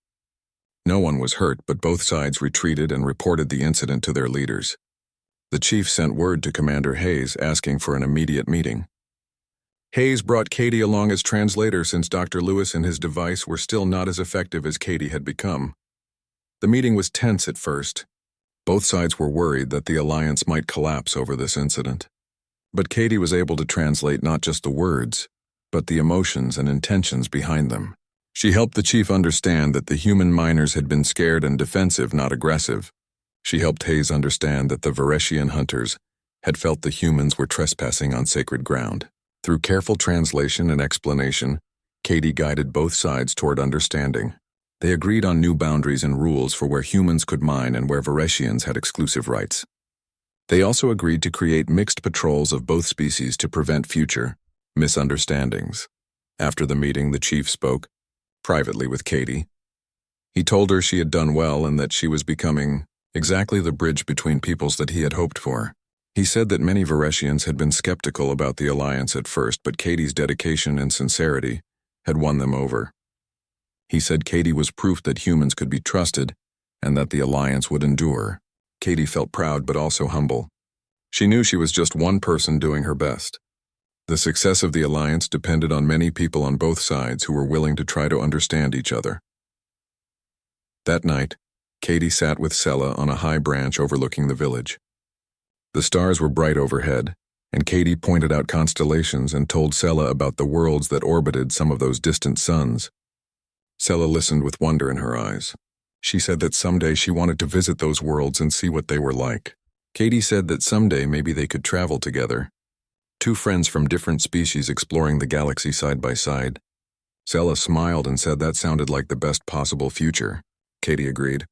No one was hurt, but both sides retreated and reported the incident to their leaders. The chief sent word to Commander Hayes asking for an immediate meeting. Hayes brought Katie along as translator since Dr. Lewis and his device were still not as effective as Katie had become. The meeting was tense at first. Both sides were worried that the alliance might collapse over this incident. But Katie was able to translate not just the words, but the emotions and intentions behind them. She helped the chief understand that the human miners had been scared and defensive, not aggressive. She helped Hayes understand that the Varetian hunters had felt the humans were trespassing on sacred ground. Through careful translation and explanation, Katie guided both sides toward understanding. They agreed on new boundaries and rules for where humans could mine and where Varetians had exclusive rights. They also agreed to create mixed patrols of both species to prevent future misunderstandings. After the meeting, the chief spoke privately with Katie. He told her she had done well and that she was becoming exactly the bridge between peoples that he had hoped for. He said that many Varetians had been skeptical about the alliance at first, but Katie's dedication and sincerity had won them over. He said Katie was proof that humans could be trusted and that the alliance would endure. Katie felt proud but also humble. She knew she was just one person doing her best. The success of the alliance depended on many people on both sides who were willing to try to understand each other. That night, Katie sat with Sella on a high branch overlooking the village. The stars were bright overhead, and Katie pointed out constellations and told Sella about the worlds that orbited some of those distant suns. Sella listened with wonder in her eyes. She said that someday she wanted to visit those worlds and see what they were like. Katie said that someday maybe they could travel together. Two friends from different species exploring the galaxy side by side. Sella smiled and said that sounded like the best possible future. Katie agreed.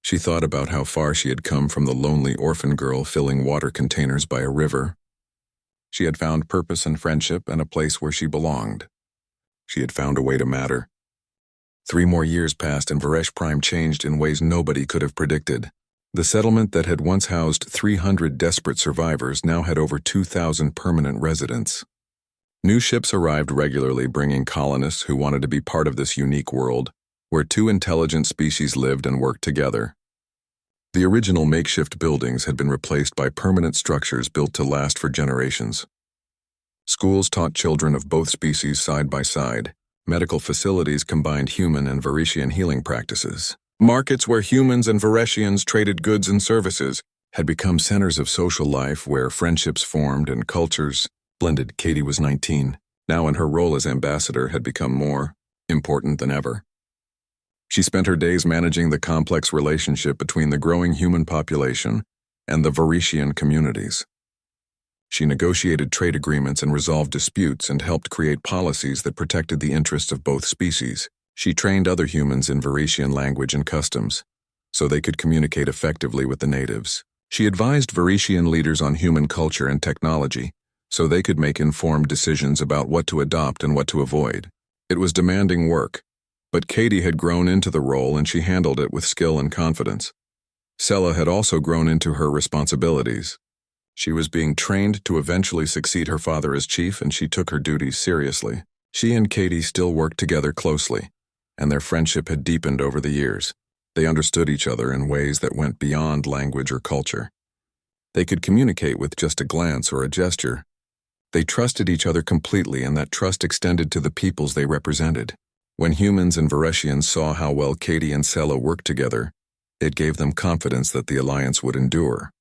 She thought about how far she had come from the lonely orphan girl filling water containers by a river. She had found purpose and friendship and a place where she belonged. She had found a way to matter. 3 more years passed and Varesh Prime changed in ways nobody could have predicted. The settlement that had once housed 300 desperate survivors now had over 2,000 permanent residents. New ships arrived regularly, bringing colonists who wanted to be part of this unique world, where 2 intelligent species lived and worked together. The original makeshift buildings had been replaced by permanent structures built to last for generations. Schools taught children of both species side by side. Medical facilities combined human and Varetian healing practices. Markets where humans and Varetians traded goods and services had become centers of social life where friendships formed and cultures blended. Katie was 19, now, and her role as ambassador had become more important than ever. She spent her days managing the complex relationship between the growing human population and the Varetian communities. She negotiated trade agreements and resolved disputes and helped create policies that protected the interests of both species. She trained other humans in Varetian language and customs, so they could communicate effectively with the natives. She advised Varetian leaders on human culture and technology, so they could make informed decisions about what to adopt and what to avoid. It was demanding work, but Katie had grown into the role and she handled it with skill and confidence. Sella had also grown into her responsibilities. She was being trained to eventually succeed her father as chief, and she took her duties seriously. She and Katie still worked together closely, and their friendship had deepened over the years. They understood each other in ways that went beyond language or culture. They could communicate with just a glance or a gesture. They trusted each other completely, and that trust extended to the peoples they represented. When humans and Varetians saw how well Katie and Sella worked together, it gave them confidence that the alliance would endure.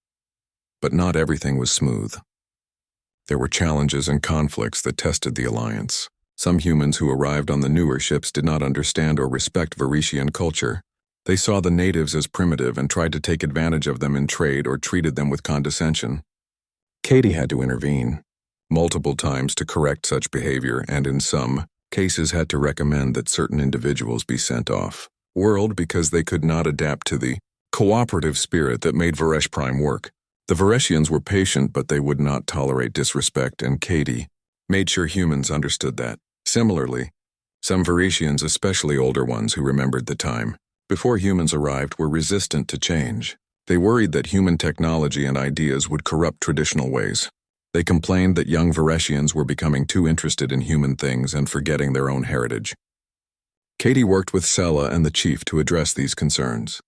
But not everything was smooth. There were challenges and conflicts that tested the alliance. Some humans who arrived on the newer ships did not understand or respect Varetian culture. They saw the natives as primitive and tried to take advantage of them in trade or treated them with condescension. Katie had to intervene multiple times to correct such behavior, and in some cases had to recommend that certain individuals be sent off world because they could not adapt to the cooperative spirit that made Varesh Prime work. The Varetians were patient, but they would not tolerate disrespect, and Katie made sure humans understood that. Similarly, some Varetians, especially older ones who remembered the time before humans arrived, were resistant to change. They worried that human technology and ideas would corrupt traditional ways. They complained that young Vareshians were becoming too interested in human things and forgetting their own heritage. Katie worked with Sela and the chief to address these concerns.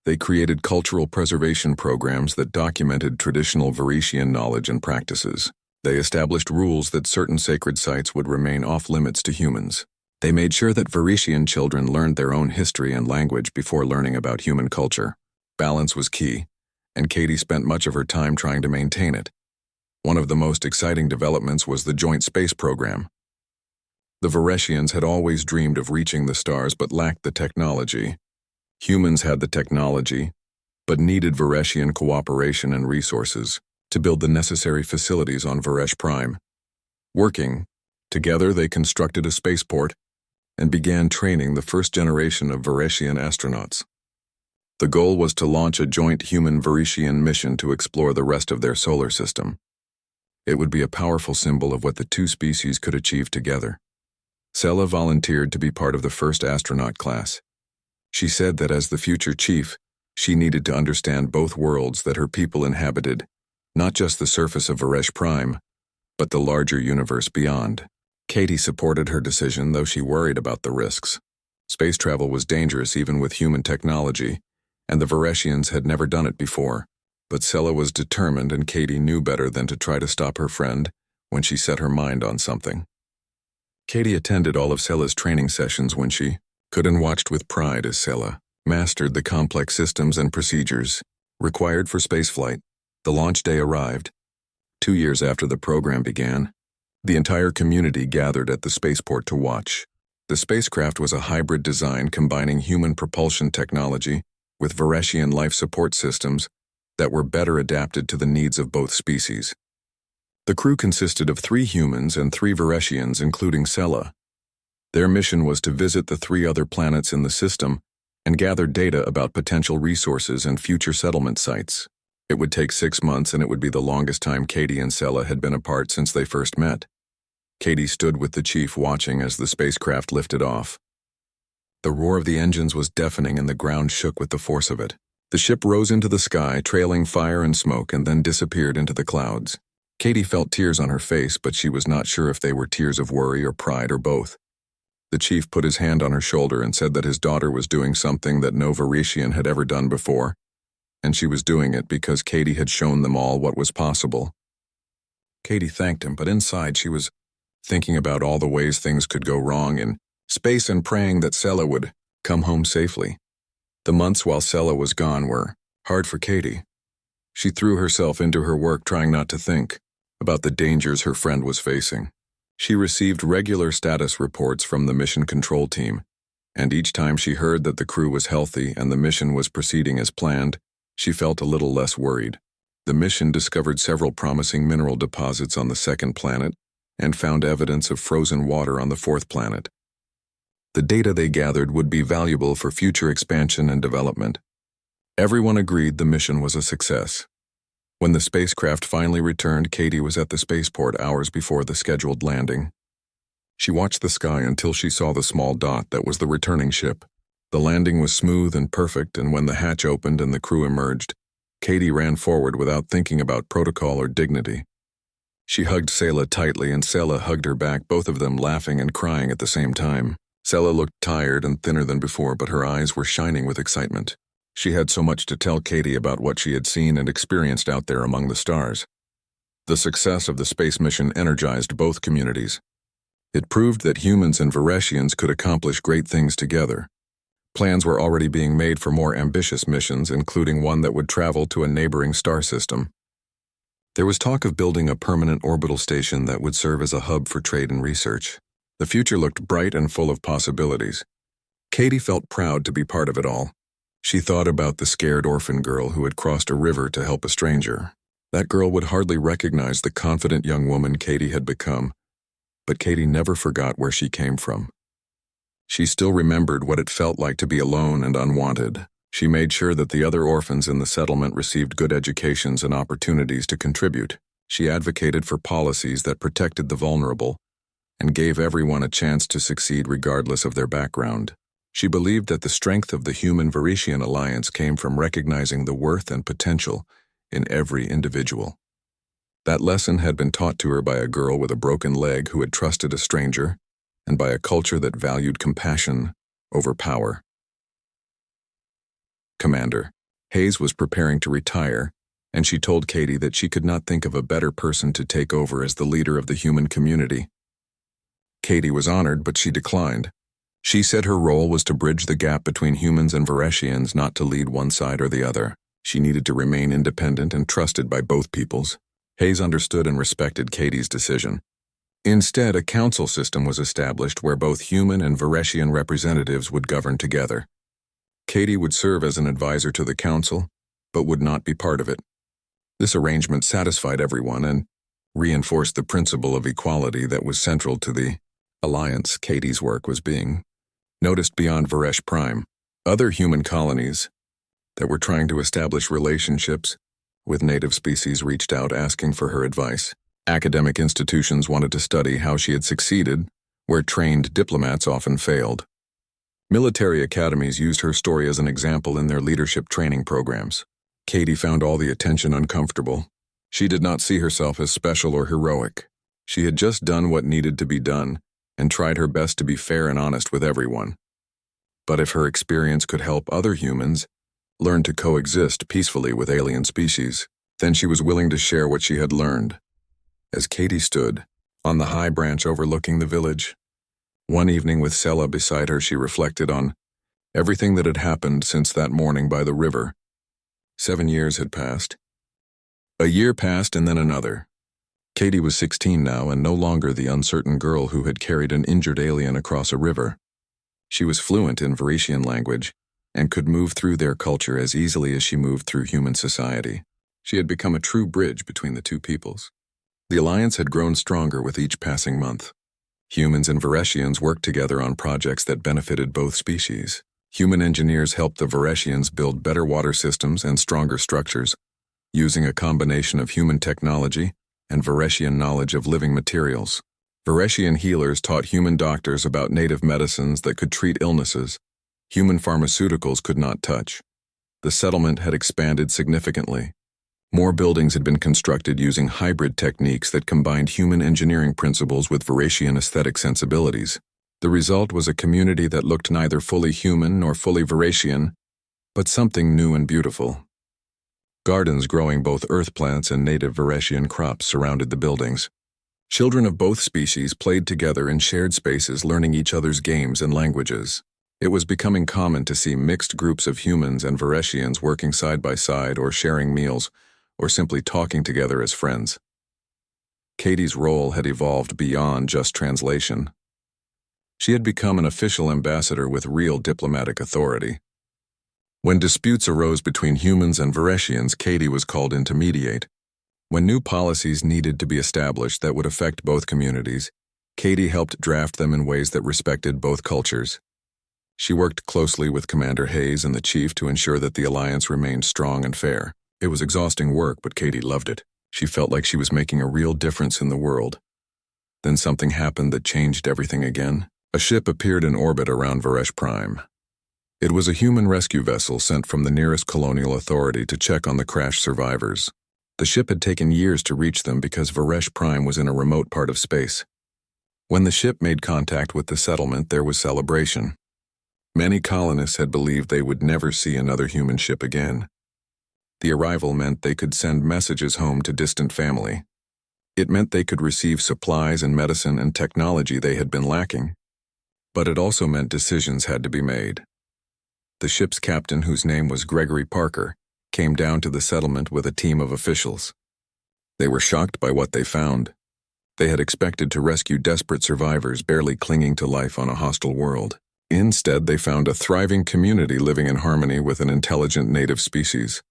They created cultural preservation programs that documented traditional Vareshian knowledge and practices. They established rules that certain sacred sites would remain off-limits to humans. They made sure that Vareshian children learned their own history and language before learning about human culture. Balance was key, and Katie spent much of her time trying to maintain it. One of the most exciting developments was the joint space program. The Vareshians had always dreamed of reaching the stars but lacked the technology. Humans had the technology, but needed Vareshian cooperation and resources to build the necessary facilities on Varesh Prime. Working together, they constructed a spaceport and began training the first generation of Vareshian astronauts. The goal was to launch a joint human-Vareshian mission to explore the rest of their solar system. It would be a powerful symbol of what the two species could achieve together. Sela volunteered to be part of the first astronaut class. She said that as the future chief, she needed to understand both worlds that her people inhabited, not just the surface of Varesh Prime, but the larger universe beyond. Katie supported her decision, though she worried about the risks. Space travel was dangerous even with human technology, and the Vareshians had never done it before. But Sela was determined, and Katie knew better than to try to stop her friend when she set her mind on something. Katie attended all of Sela's training sessions when she could and watched with pride as Sela mastered the complex systems and procedures required for spaceflight. The launch day arrived. 2 years after the program began, the entire community gathered at the spaceport to watch. The spacecraft was a hybrid design combining human propulsion technology with Vareshian life support systems that were better adapted to the needs of both species. The crew consisted of 3 humans and 3 Vareshians, including Sela. Their mission was to visit the 3 other planets in the system and gather data about potential resources and future settlement sites. It would take 6 months, and it would be the longest time Katie and Sela had been apart since they first met. Katie stood with the chief watching as the spacecraft lifted off. The roar of the engines was deafening and the ground shook with the force of it. The ship rose into the sky, trailing fire and smoke, and then disappeared into the clouds. Katie felt tears on her face, but she was not sure if they were tears of worry or pride or both. The chief put his hand on her shoulder and said that his daughter was doing something that no Vareshian had ever done before, and she was doing it because Katie had shown them all what was possible. Katie thanked him, but inside she was thinking about all the ways things could go wrong in space and praying that Sela would come home safely. The months while Sela was gone were hard for Katie. She threw herself into her work, trying not to think about the dangers her friend was facing. She received regular status reports from the mission control team, and each time she heard that the crew was healthy and the mission was proceeding as planned, she felt a little less worried. The mission discovered several promising mineral deposits on the 2nd planet and found evidence of frozen water on the 4th planet. The data they gathered would be valuable for future expansion and development. Everyone agreed the mission was a success. When the spacecraft finally returned, Katie was at the spaceport hours before the scheduled landing. She watched the sky until she saw the small dot that was the returning ship. The landing was smooth and perfect, and when the hatch opened and the crew emerged, Katie ran forward without thinking about protocol or dignity. She hugged Sela tightly, and Sela hugged her back, both of them laughing and crying at the same time. Sela looked tired and thinner than before, but her eyes were shining with excitement. She had so much to tell Katie about what she had seen and experienced out there among the stars. The success of the space mission energized both communities. It proved that humans and Vareshians could accomplish great things together. Plans were already being made for more ambitious missions, including one that would travel to a neighboring star system. There was talk of building a permanent orbital station that would serve as a hub for trade and research. The future looked bright and full of possibilities. Katie felt proud to be part of it all. She thought about the scared orphan girl who had crossed a river to help a stranger. That girl would hardly recognize the confident young woman Katie had become, but Katie never forgot where she came from. She still remembered what it felt like to be alone and unwanted. She made sure that the other orphans in the settlement received good educations and opportunities to contribute. She advocated for policies that protected the vulnerable and gave everyone a chance to succeed regardless of their background. She believed that the strength of the human-Varetian alliance came from recognizing the worth and potential in every individual. That lesson had been taught to her by a girl with a broken leg who had trusted a stranger, and by a culture that valued compassion over power. Commander Hayes was preparing to retire, and she told Katie that she could not think of a better person to take over as the leader of the human community. Katie was honored, but she declined. She said her role was to bridge the gap between humans and Varetians, not to lead one side or the other. She needed to remain independent and trusted by both peoples. Hayes understood and respected Katie's decision. Instead, a council system was established where both human and Varetian representatives would govern together. Katie would serve as an advisor to the council, but would not be part of it. This arrangement satisfied everyone and reinforced the principle of equality that was central to the alliance. Katie's work was being noticed beyond Varesh Prime. Other human colonies that were trying to establish relationships with native species reached out asking for her advice. Academic institutions wanted to study how she had succeeded, where trained diplomats often failed. Military academies used her story as an example in their leadership training programs. Katie found all the attention uncomfortable. She did not see herself as special or heroic. She had just done what needed to be done and tried her best to be fair and honest with everyone. But if her experience could help other humans learn to coexist peacefully with alien species, then she was willing to share what she had learned. As Katie stood on the high branch overlooking the village, one evening with Sela beside her, she reflected on everything that had happened since that morning by the river. 7 years had passed. A year passed and then another. Katie was 16 now and no longer the uncertain girl who had carried an injured alien across a river. She was fluent in Varetian language and could move through their culture as easily as she moved through human society. She had become a true bridge between the two peoples. The alliance had grown stronger with each passing month. Humans and Varetians worked together on projects that benefited both species. Human engineers helped the Varetians build better water systems and stronger structures, using a combination of human technology and Varetian knowledge of living materials. Varetian healers taught human doctors about native medicines that could treat illnesses human pharmaceuticals could not touch. The settlement had expanded significantly. More buildings had been constructed using hybrid techniques that combined human engineering principles with Varetian aesthetic sensibilities. The result was a community that looked neither fully human nor fully Varetian, but something new and beautiful. Gardens growing both earth plants and native Varetian crops surrounded the buildings. Children of both species played together in shared spaces, learning each other's games and languages. It was becoming common to see mixed groups of humans and Varetians working side by side or sharing meals, or simply talking together as friends. Katie's role had evolved beyond just translation. She had become an official ambassador with real diplomatic authority. When disputes arose between humans and Varetians, Katie was called in to mediate. When new policies needed to be established that would affect both communities, Katie helped draft them in ways that respected both cultures. She worked closely with Commander Hayes and the chief to ensure that the alliance remained strong and fair. It was exhausting work, but Katie loved it. She felt like she was making a real difference in the world. Then something happened that changed everything again. A ship appeared in orbit around Varesh Prime. It was a human rescue vessel sent from the nearest colonial authority to check on the crash survivors. The ship had taken years to reach them because Varesh Prime was in a remote part of space. When the ship made contact with the settlement, there was celebration. Many colonists had believed they would never see another human ship again. The arrival meant they could send messages home to distant family. It meant they could receive supplies and medicine and technology they had been lacking. But it also meant decisions had to be made. The ship's captain, whose name was Gregory Parker, came down to the settlement with a team of officials. They were shocked by what they found. They had expected to rescue desperate survivors barely clinging to life on a hostile world. Instead, they found a thriving community living in harmony with an intelligent native species.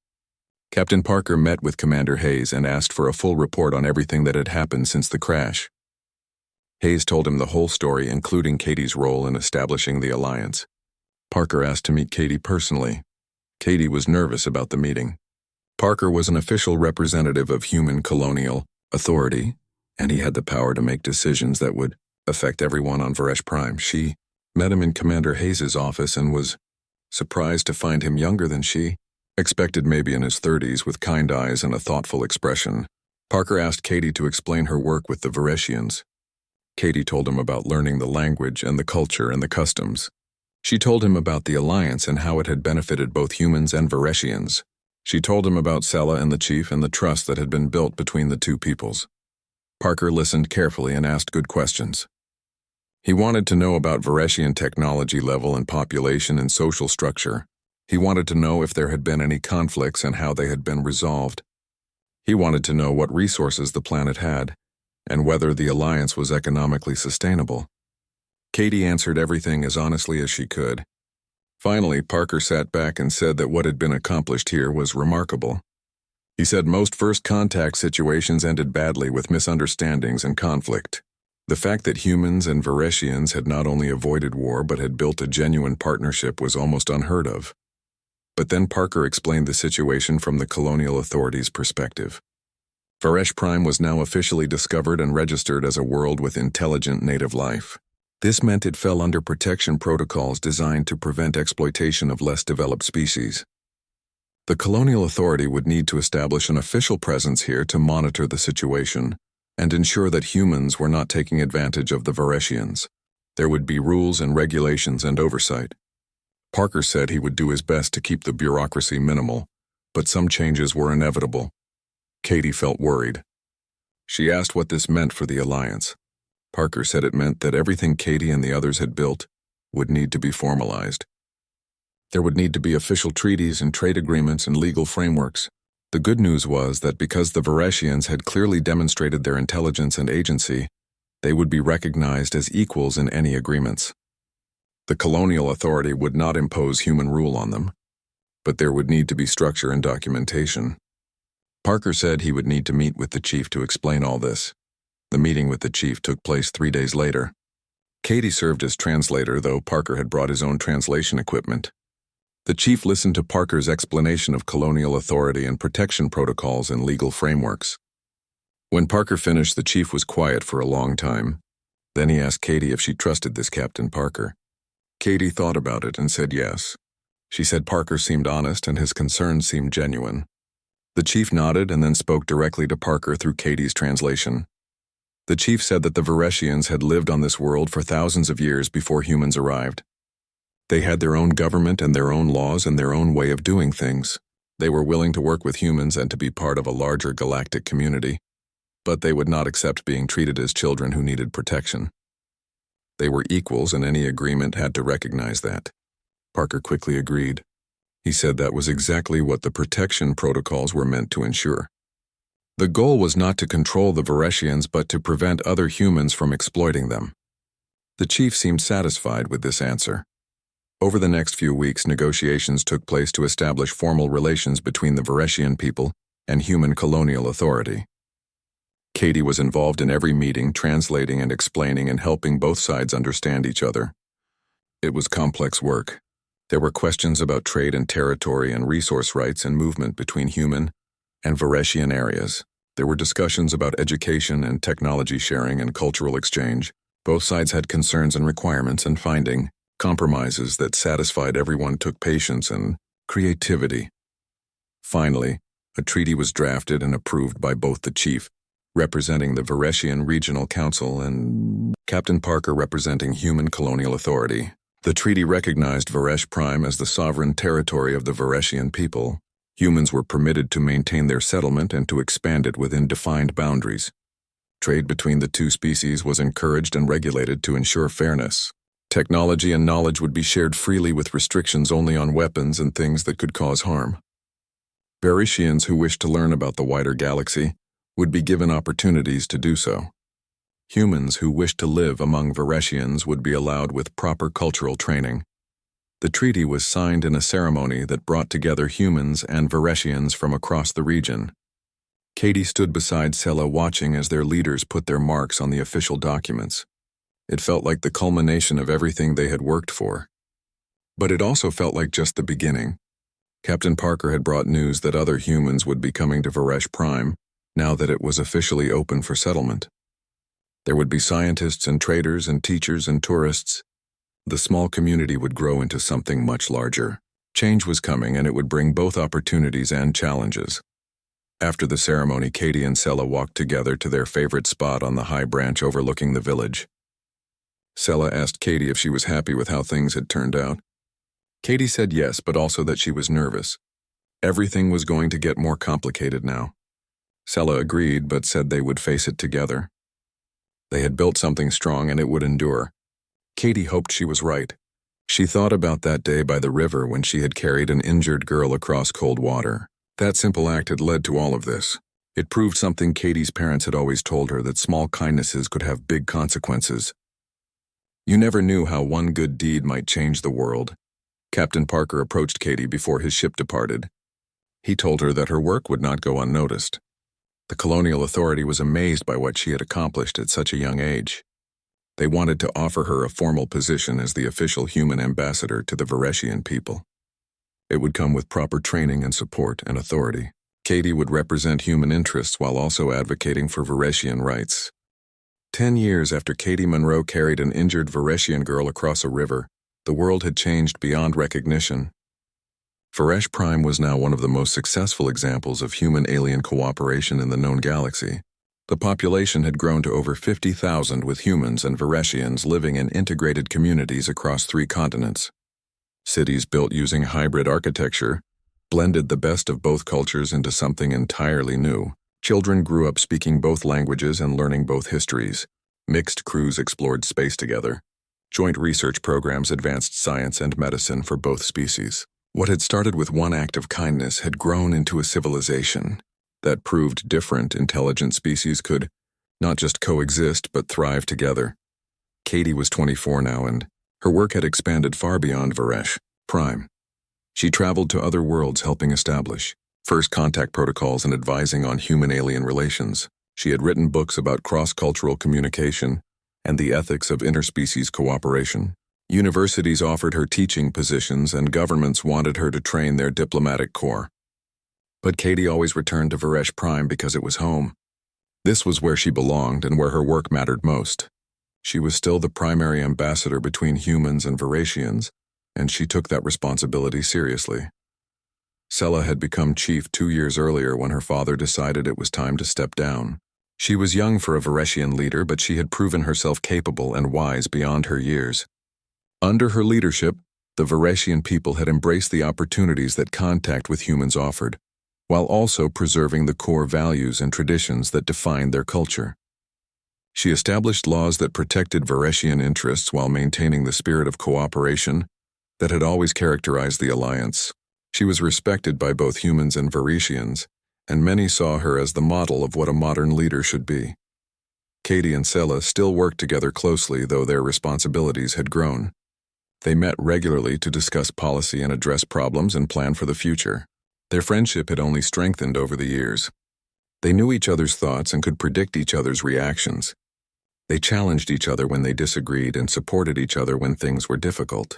Captain Parker met with Commander Hayes and asked for a full report on everything that had happened since the crash. Hayes told him the whole story, including Katie's role in establishing the alliance. Parker asked to meet Katie personally. Katie was nervous about the meeting. Parker was an official representative of human colonial authority, and he had the power to make decisions that would affect everyone on Varesh Prime. She met him in Commander Hayes's office and was surprised to find him younger than she, expected maybe in his 30s with kind eyes and a thoughtful expression. Parker asked Katie to explain her work with the Vareshians. Katie told him about learning the language and the culture and the customs. She told him about the alliance and how it had benefited both humans and Vareshians. She told him about Sela and the chief and the trust that had been built between the two peoples. Parker listened carefully and asked good questions. He wanted to know about Vareshian technology level and population and social structure. He wanted to know if there had been any conflicts and how they had been resolved. He wanted to know what resources the planet had, and whether the alliance was economically sustainable. Katie answered everything as honestly as she could. Finally, Parker sat back and said that what had been accomplished here was remarkable. He said most first contact situations ended badly with misunderstandings and conflict. The fact that humans and Vareshians had not only avoided war but had built a genuine partnership was almost unheard of. But then Parker explained the situation from the colonial authorities' perspective. Varesh Prime was now officially discovered and registered as a world with intelligent native life. This meant it fell under protection protocols designed to prevent exploitation of less developed species. The colonial authority would need to establish an official presence here to monitor the situation and ensure that humans were not taking advantage of the Vareshians. There would be rules and regulations and oversight. Parker said he would do his best to keep the bureaucracy minimal, but some changes were inevitable. Katie felt worried. She asked what this meant for the alliance. Parker said it meant that everything Katie and the others had built would need to be formalized. There would need to be official treaties and trade agreements and legal frameworks. The good news was that because the Vareshians had clearly demonstrated their intelligence and agency, they would be recognized as equals in any agreements. The colonial authority would not impose human rule on them, but there would need to be structure and documentation. Parker said he would need to meet with the chief to explain all this. The meeting with the chief took place 3 days later. Katie served as translator, though Parker had brought his own translation equipment. The chief listened to Parker's explanation of colonial authority and protection protocols and legal frameworks. When Parker finished, the chief was quiet for a long time. Then he asked Katie if she trusted this Captain Parker. Katie thought about it and said yes. She said Parker seemed honest and his concerns seemed genuine. The chief nodded and then spoke directly to Parker through Katie's translation. The chief said that the Vareshians had lived on this world for thousands of years before humans arrived. They had their own government and their own laws and their own way of doing things. They were willing to work with humans and to be part of a larger galactic community, but they would not accept being treated as children who needed protection. They were equals and any agreement had to recognize that. Parker quickly agreed. He said that was exactly what the protection protocols were meant to ensure. The goal was not to control the Vareshians but to prevent other humans from exploiting them. The chief seemed satisfied with this answer. Over the next few weeks, negotiations took place to establish formal relations between the Vareshian people and human colonial authority. Katie was involved in every meeting, translating and explaining and helping both sides understand each other. It was complex work. There were questions about trade and territory and resource rights and movement between human and Vareshian areas. There were discussions about education and technology sharing and cultural exchange. Both sides had concerns and requirements, and finding compromises that satisfied everyone took patience and creativity. Finally, a treaty was drafted and approved by both the chief, representing the Vareshian Regional Council, and Captain Parker representing Human Colonial Authority. The treaty recognized Varesh Prime as the sovereign territory of the Vareshian people. Humans were permitted to maintain their settlement and to expand it within defined boundaries. Trade between the two species was encouraged and regulated to ensure fairness. Technology and knowledge would be shared freely with restrictions only on weapons and things that could cause harm. Vareshians who wished to learn about the wider galaxy would be given opportunities to do so. Humans who wished to live among Vareshians would be allowed with proper cultural training. The treaty was signed in a ceremony that brought together humans and Vareshians from across the region. Katie stood beside Sela watching as their leaders put their marks on the official documents. It felt like the culmination of everything they had worked for. But it also felt like just the beginning. Captain Parker had brought news that other humans would be coming to Varesh Prime, now that it was officially open for settlement. There would be scientists and traders and teachers and tourists. The small community would grow into something much larger. Change was coming, and it would bring both opportunities and challenges. After the ceremony, Katie and Sela walked together to their favorite spot on the high branch overlooking the village. Sela asked Katie if she was happy with how things had turned out. Katie said yes, but also that she was nervous. Everything was going to get more complicated now. Sela agreed, but said they would face it together. They had built something strong, and it would endure. Katie hoped she was right. She thought about that day by the river when she had carried an injured girl across cold water. That simple act had led to all of this. It proved something Katie's parents had always told her, that small kindnesses could have big consequences. You never knew how one good deed might change the world. Captain Parker approached Katie before his ship departed. He told her that her work would not go unnoticed. The colonial authority was amazed by what she had accomplished at such a young age. They wanted to offer her a formal position as the official human ambassador to the Vareshian people. It would come with proper training and support and authority. Katie would represent human interests while also advocating for Vareshian rights. 10 years after Katie Monroe carried an injured Vareshian girl across a river, the world had changed beyond recognition. Varesh Prime was now one of the most successful examples of human-alien cooperation in the known galaxy. The population had grown to over 50,000, with humans and Vareshians living in integrated communities across 3 continents. Cities built using hybrid architecture blended the best of both cultures into something entirely new. Children grew up speaking both languages and learning both histories. Mixed crews explored space together. Joint research programs advanced science and medicine for both species. What had started with one act of kindness had grown into a civilization that proved different intelligent species could not just coexist but thrive together. Katie was 24 now, and her work had expanded far beyond Varesh Prime. She traveled to other worlds, helping establish first contact protocols and advising on human-alien relations. She had written books about cross-cultural communication and the ethics of interspecies cooperation. Universities offered her teaching positions, and governments wanted her to train their diplomatic corps. But Katie always returned to Varesh Prime because it was home. This was where she belonged and where her work mattered most. She was still the primary ambassador between humans and Vareshians, and she took that responsibility seriously. Sela had become chief 2 years earlier when her father decided it was time to step down. She was young for a Vareshian leader, but she had proven herself capable and wise beyond her years. Under her leadership, the Vareshian people had embraced the opportunities that contact with humans offered, while also preserving the core values and traditions that defined their culture. She established laws that protected Vareshian interests while maintaining the spirit of cooperation that had always characterized the alliance. She was respected by both humans and Vareshians, and many saw her as the model of what a modern leader should be. Katie and Sela still worked together closely, though their responsibilities had grown. They met regularly to discuss policy and address problems and plan for the future. Their friendship had only strengthened over the years. They knew each other's thoughts and could predict each other's reactions. They challenged each other when they disagreed and supported each other when things were difficult.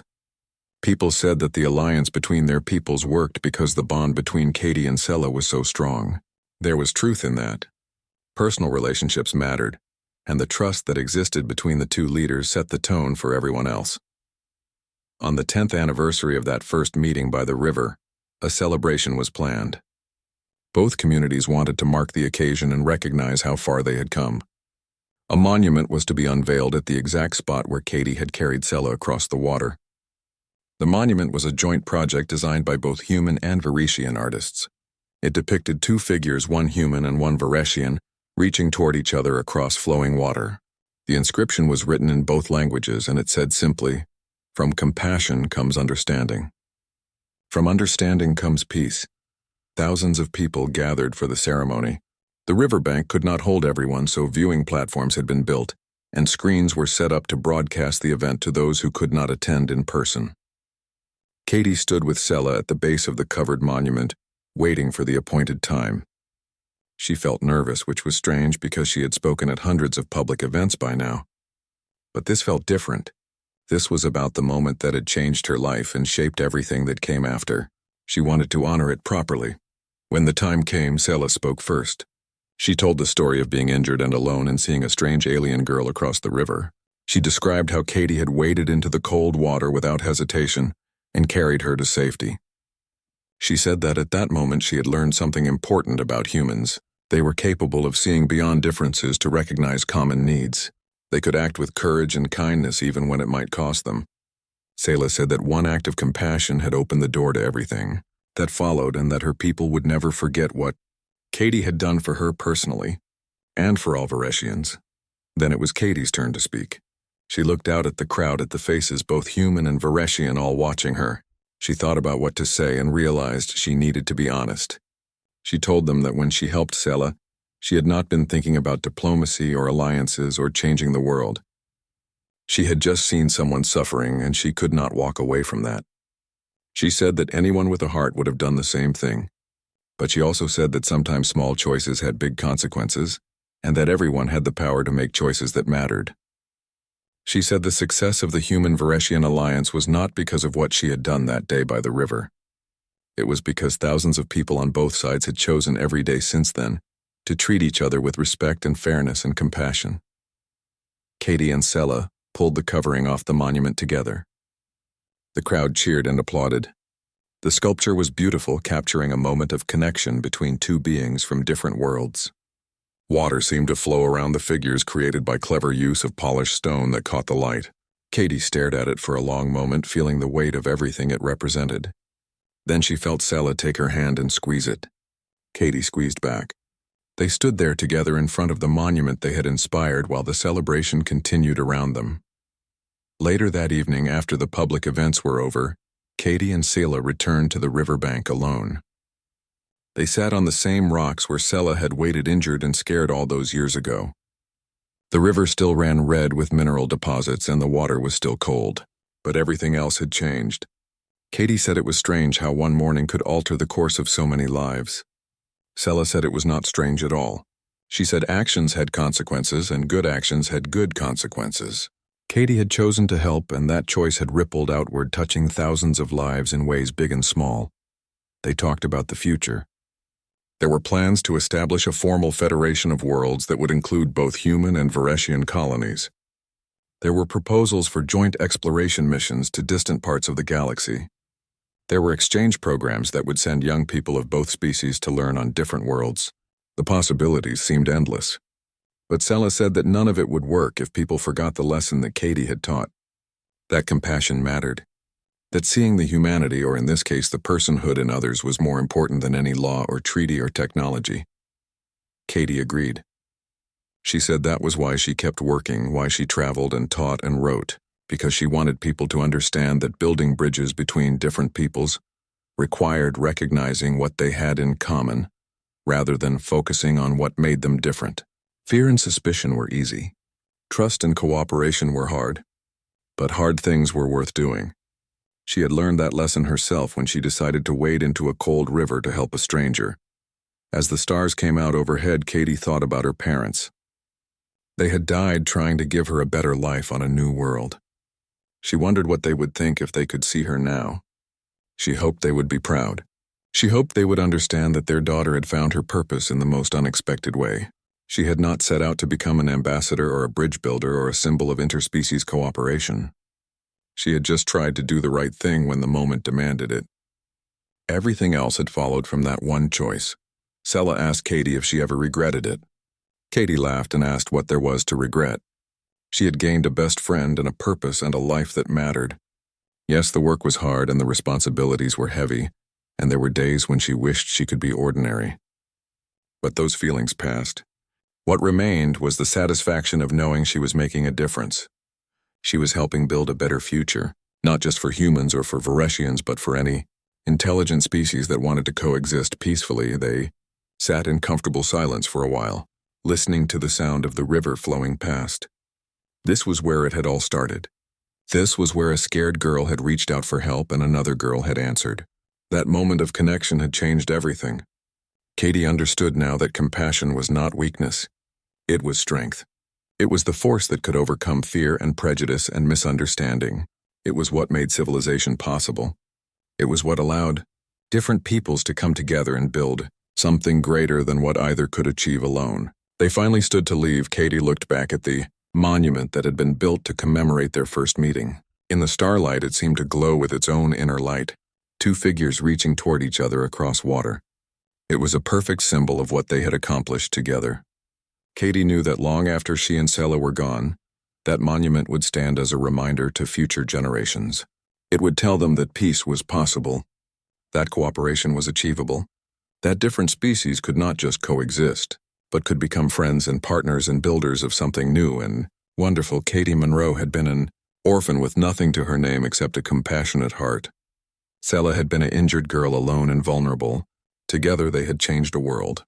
People said that the alliance between their peoples worked because the bond between Katie and Sela was so strong. There was truth in that. Personal relationships mattered, and the trust that existed between the two leaders set the tone for everyone else. On the 10th anniversary of that first meeting by the river, a celebration was planned. Both communities wanted to mark the occasion and recognize how far they had come. A monument was to be unveiled at the exact spot where Katie had carried Sela across the water. The monument was a joint project designed by both human and Vareshian artists. It depicted 2 figures, one human and one Vareshian, reaching toward each other across flowing water. The inscription was written in both languages, and it said simply, "From compassion comes understanding. From understanding comes peace." Thousands of people gathered for the ceremony. The riverbank could not hold everyone, so viewing platforms had been built, and screens were set up to broadcast the event to those who could not attend in person. Katie stood with Sela at the base of the covered monument, waiting for the appointed time. She felt nervous, which was strange because she had spoken at hundreds of public events by now. But this felt different. This was about the moment that had changed her life and shaped everything that came after. She wanted to honor it properly. When the time came, Sela spoke first. She told the story of being injured and alone and seeing a strange alien girl across the river. She described how Katie had waded into the cold water without hesitation and carried her to safety. She said that at that moment she had learned something important about humans. They were capable of seeing beyond differences to recognize common needs. They could act with courage and kindness even when it might cost them. Selah said that one act of compassion had opened the door to everything that followed, and that her people would never forget what Katie had done for her personally, and for all Vareshians. Then it was Katie's turn to speak. She looked out at the crowd, at the faces, both human and Vareshian, all watching her. She thought about what to say and realized she needed to be honest. She told them that when she helped Selah, she had not been thinking about diplomacy or alliances or changing the world. She had just seen someone suffering, and she could not walk away from that. She said that anyone with a heart would have done the same thing. But she also said that sometimes small choices had big consequences, and that everyone had the power to make choices that mattered. She said the success of the human-Vareshian alliance was not because of what she had done that day by the river. It was because thousands of people on both sides had chosen every day since then to treat each other with respect and fairness and compassion. Katie and Selah pulled the covering off the monument together. The crowd cheered and applauded. The sculpture was beautiful, capturing a moment of connection between two beings from different worlds. Water seemed to flow around the figures, created by clever use of polished stone that caught the light. Katie stared at it for a long moment, feeling the weight of everything it represented. Then she felt Selah take her hand and squeeze it. Katie squeezed back. They stood there together in front of the monument they had inspired while the celebration continued around them. Later that evening, after the public events were over, Katie and Selah returned to the riverbank alone. They sat on the same rocks where Selah had waded injured and scared all those years ago. The river still ran red with mineral deposits and the water was still cold, but everything else had changed. Katie said it was strange how one morning could alter the course of so many lives. Selah said it was not strange at all. She said actions had consequences and good actions had good consequences. Katie had chosen to help, and that choice had rippled outward, touching thousands of lives in ways big and small. They talked about the future. There were plans to establish a formal federation of worlds that would include both human and Vareshian colonies. There were proposals for joint exploration missions to distant parts of the galaxy. There were exchange programs that would send young people of both species to learn on different worlds. The possibilities seemed endless. But Selah said that none of it would work if people forgot the lesson that Katie had taught. That compassion mattered. That seeing the humanity, or in this case the personhood in others, was more important than any law or treaty or technology. Katie agreed. She said that was why she kept working, why she traveled and taught and wrote, because she wanted people to understand that building bridges between different peoples required recognizing what they had in common, rather than focusing on what made them different. Fear and suspicion were easy. Trust and cooperation were hard. But hard things were worth doing. She had learned that lesson herself when she decided to wade into a cold river to help a stranger. As the stars came out overhead, Katie thought about her parents. They had died trying to give her a better life on a new world. She wondered what they would think if they could see her now. She hoped they would be proud. She hoped they would understand that their daughter had found her purpose in the most unexpected way. She had not set out to become an ambassador or a bridge builder or a symbol of interspecies cooperation. She had just tried to do the right thing when the moment demanded it. Everything else had followed from that one choice. Selah asked Katie if she ever regretted it. Katie laughed and asked what there was to regret. She had gained a best friend and a purpose and a life that mattered. Yes, the work was hard and the responsibilities were heavy, and there were days when she wished she could be ordinary. But those feelings passed. What remained was the satisfaction of knowing she was making a difference. She was helping build a better future, not just for humans or for Vareshians, but for any intelligent species that wanted to coexist peacefully. They sat in comfortable silence for a while, listening to the sound of the river flowing past. This was where it had all started. This was where a scared girl had reached out for help and another girl had answered. That moment of connection had changed everything. Katie understood now that compassion was not weakness. It was strength. It was the force that could overcome fear and prejudice and misunderstanding. It was what made civilization possible. It was what allowed different peoples to come together and build something greater than what either could achieve alone. They finally stood to leave. Katie looked back at the monument that had been built to commemorate their first meeting. In the starlight, it seemed to glow with its own inner light, two figures reaching toward each other across water. It was a perfect symbol of what they had accomplished together. Katie knew that long after she and Sela were gone, that monument would stand as a reminder to future generations. It would tell them that peace was possible, that cooperation was achievable, that different species could not just coexist, but could become friends and partners and builders of something new and wonderful. Katie Monroe had been an orphan with nothing to her name except a compassionate heart. Sela had been an injured girl, alone and vulnerable. Together they had changed a world.